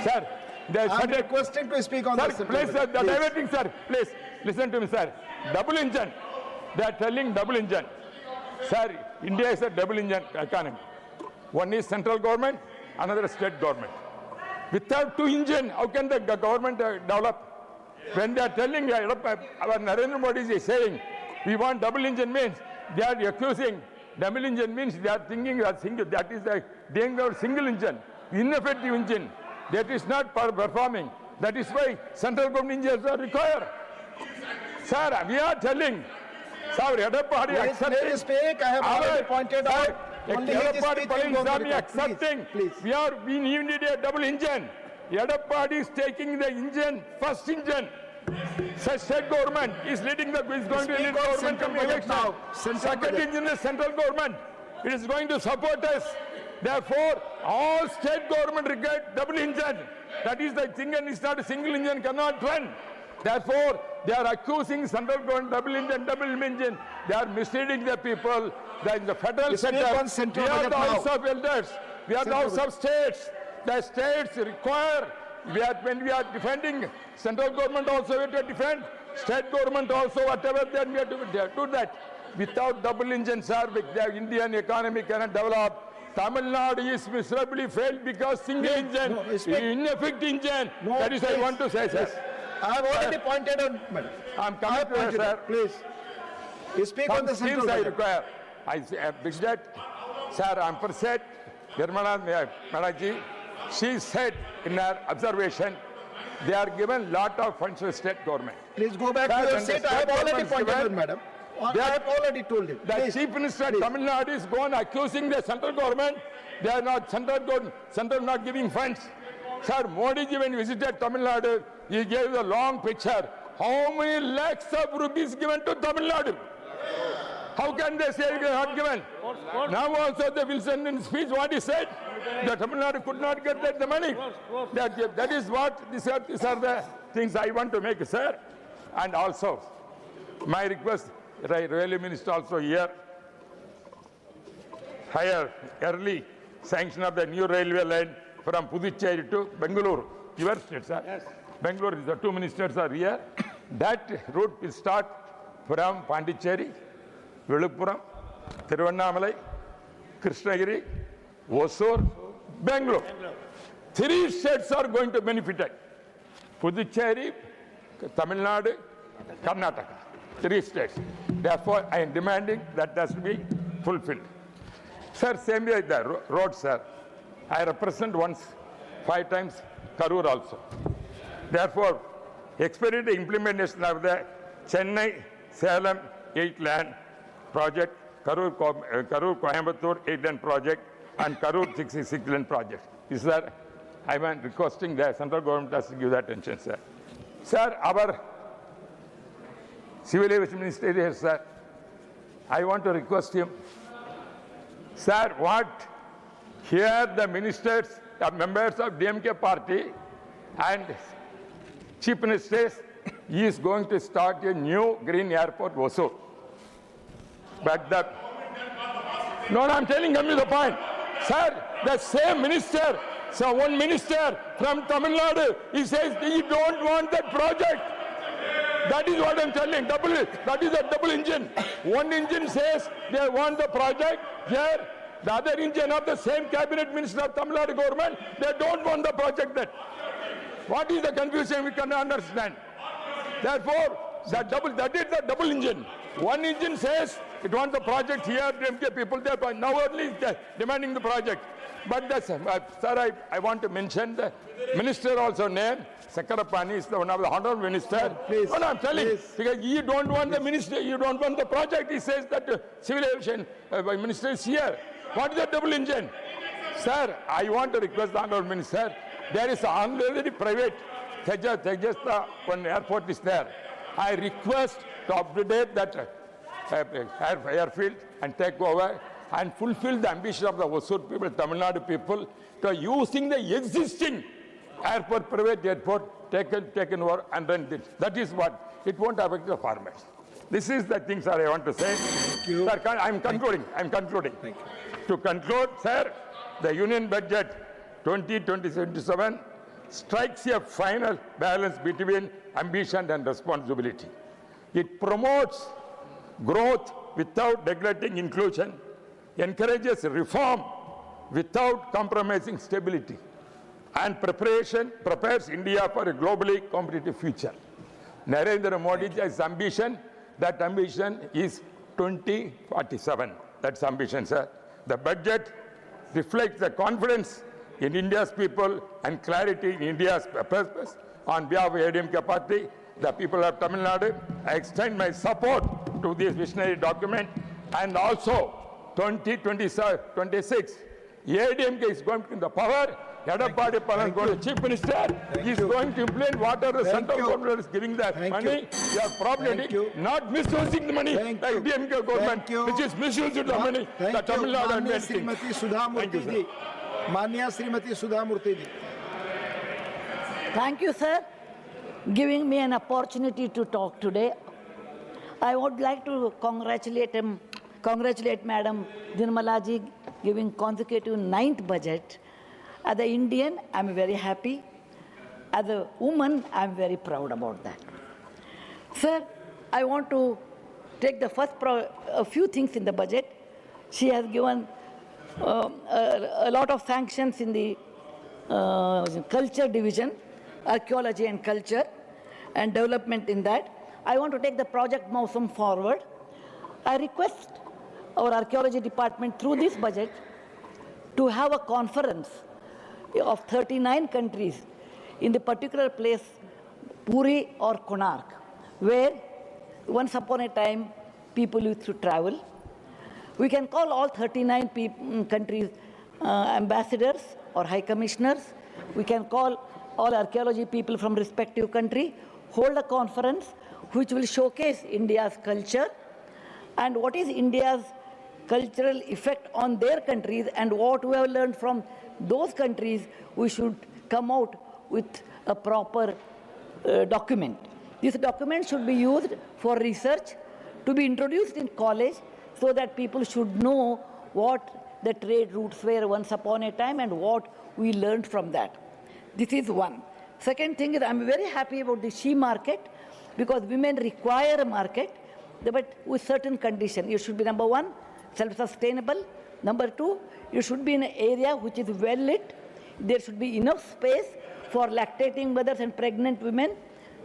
sir, the I'm federal, requesting to speak on sir, this. please, sir, the diverting, sir, please, listen to me, sir. Double engine, they are telling double engine. Sir, India is a double engine economy. One is central government, another is state government. Without two engine, how can the government develop? When they are telling, our Narendra Modi is saying, we want double engine means, they are accusing, double engine means they are thinking that that is the single engine, ineffective engine, that is not performing. That is why central government engines are required. Sir, we are telling, sir, Edapadi accepting. Please speak. I have already pointed out. Only his speech will go to the accepting. Please. We need a double engine. Edapadi is taking the engine, first engine. State government is leading the, is going to lead government from election. now. Second engine is central government. It is going to support us. Therefore, all state government require double engine. That is the thing, and it's not a single engine cannot run. Therefore, they are accusing central government double engine. They are misleading the people. That in the federal setup, we are the House of Elders. We are the House of States. The states require, when we are defending central government also we have to defend, state government also, whatever, then we have to do that. Without double engine, sir, the Indian economy cannot develop. Tamil Nadu is miserably failed because single engine, ineffective engine. That is what I want to say, sir. I have already pointed out, madam. I'm coming to you, sir. Please. You speak on the central I budget. require. I wish that, sir, I'm percent. Nirmala Manaji, she said in her observation, they are given lot of funds to state government. Please go back to your seat. I have already pointed out, madam. I have already told it. The Chief Minister of Tamil Nadu is gone accusing the central government. They are not central not giving funds. Sir, Modi ji when he visited Tamil Nadu, he gave the long picture. How many lakhs of rupees given to Tamil Nadu? How can they say they are not given? Now also the Wilson in speech what he said, that Tamil Nadu could not get the money. That is what, these are the things I want to make, sir. And also, my request, Railway Minister also here, higher early sanction of the new railway line from Puducherry to Bangalore. Your state, sir. Yes. Bangalore, the two ministers are here. That route will start from Pondicherry, Viluppuram, Thiruvannamalai, Krishnagiri, Hosur, Bangalore. Three states are going to benefit it. Puducherry, Tamil Nadu, Karnataka. Three states. Therefore, I am demanding that has to be fulfilled. Sir, same way the road, sir. I represent once, 5 times, Karur also. Therefore, expedite the implementation of the Chennai, Salem 8-lane project, Karur Coimbatore 8-lane project, and Karur 66-lane project. Sir, I am requesting the central government has to give that attention, sir. Sir, our Civil Aviation Minister is here, sir. I want to request him. Sir, what here the ministers, the members of DMK party and Chief Minister is going to start a new green airport also. But the... No, I'm telling you the point. Sir, the same minister, so one minister from Tamil Nadu, he says he don't want that project. That is what I'm telling. That is a double engine. One engine says they want the project. Here, the other engine of the same cabinet minister of Tamil Nadu government, they don't want the project then. What is the confusion we cannot understand? Therefore, that is the double engine. One engine says it wants the project here, DMK people there, now only demanding the project. But that's, sir, I want to mention the minister also name. Sakarapani is one of the honorable minister. Please, no, I'm telling, please. because you don't want the minister, you don't want the project. He says that civil aviation minister is here. What is the double engine? Sir, I want to request the honorable minister. There is already private Tejasta, one airport is there. I request to update that airfield and take over and fulfill the ambition of the Hosur people, Tamil Nadu people, to using the existing airport, private airport, taken over and then that is what, it won't affect the farmers. this is the thing, sir, I want to say. Thank you. Sir, I'm concluding. I'm concluding. Thank you. To conclude, sir, the Union Budget 2027 strikes a final balance between ambition and responsibility. It promotes growth without neglecting inclusion, encourages reform without compromising stability, and prepares India for a globally competitive future. Narendra Modi's ambition, that ambition is 2047. That's ambition, sir. The budget reflects the confidence in India's people and clarity in India's purpose. On behalf of ADMK party, the people of Tamil Nadu, I extend my support to this visionary document, and also 2026, ADMK is going to the power. Yadapadi Palan going to chief minister. He is going to implement whatever the central government is giving that money. We are probably not misusing the money like DMK government, which is misusing the money. The Tamil Nadu and Manya Srimati Sudha Murthy ji. Thank you, sir, giving me an opportunity to talk today. I would like to congratulate Madam Nirmala ji giving consecutive 9th budget. As an Indian, I'm very happy. As a woman, I'm very proud about that. Sir, I want to take the first a few things in the budget. She has given a lot of sanctions in the culture division, archaeology and culture, and development in that. I want to take the project Mausam forward. I request our archaeology department through this budget to have a conference of 39 countries in the particular place, Puri or Konark, where once upon a time people used to travel. We can call all 39 countries ambassadors or high commissioners. We can call all archaeology people from respective country, hold a conference which will showcase India's culture and what is India's cultural effect on their countries, and what we have learned from those countries. We should come out with a proper document. This document should be used for research, to be introduced in college, so that people should know what the trade routes were once upon a time and what we learned from that. This is one. Second thing is, I'm very happy about the she market, because women require a market, but with certain conditions. It should be, number one, self-sustainable. Number two, you should be in an area which is well lit. There should be enough space for lactating mothers and pregnant women.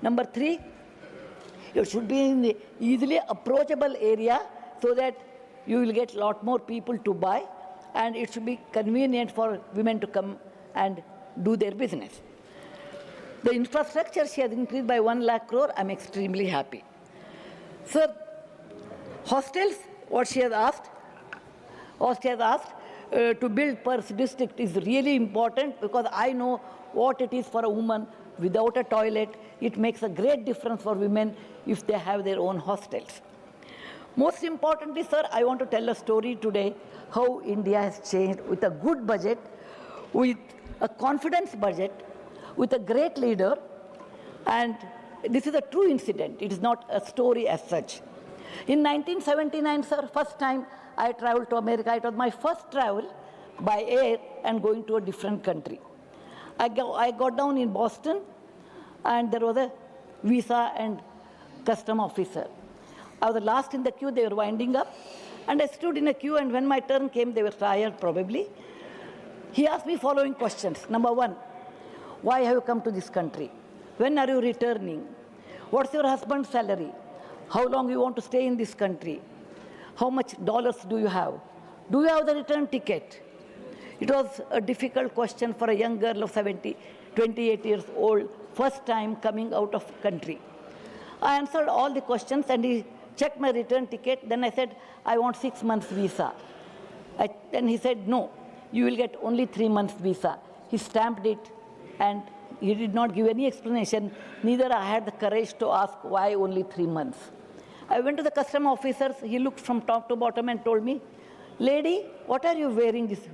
Number three, it should be in the easily approachable area so that you will get a lot more people to buy, and it should be convenient for women to come and do their business. The infrastructure she has increased by 1 lakh crore. I'm extremely happy. Sir, hostels, what she has asked, to build per district is really important, because I know what it is for a woman without a toilet. It makes a great difference for women if they have their own hostels. Most importantly, sir, I want to tell a story today how India has changed with a good budget, with a confidence budget, with a great leader, and this is a true incident. It is not a story as such. In 1979, sir, first time I traveled to America. It was my first travel by air and going to a different country. I got down in Boston, and there was a visa and custom officer. I was the last in the queue. They were winding up, and I stood in a queue, and when my turn came, they were tired probably. He asked me following questions. Number one, why have you come to this country? When are you returning? What's your husband's salary? How long you want to stay in this country? How much dollars do you have? Do you have the return ticket? It was a difficult question for a young girl of 28 years old, first time coming out of country. I answered all the questions, and he checked my return ticket. Then I said, I want 6 months visa. Then he said, no, you will get only 3 months visa. He stamped it, and he did not give any explanation. Neither I had the courage to ask why only 3 months. I went to the custom officers. He looked from top to bottom and told me, lady, what are you wearing this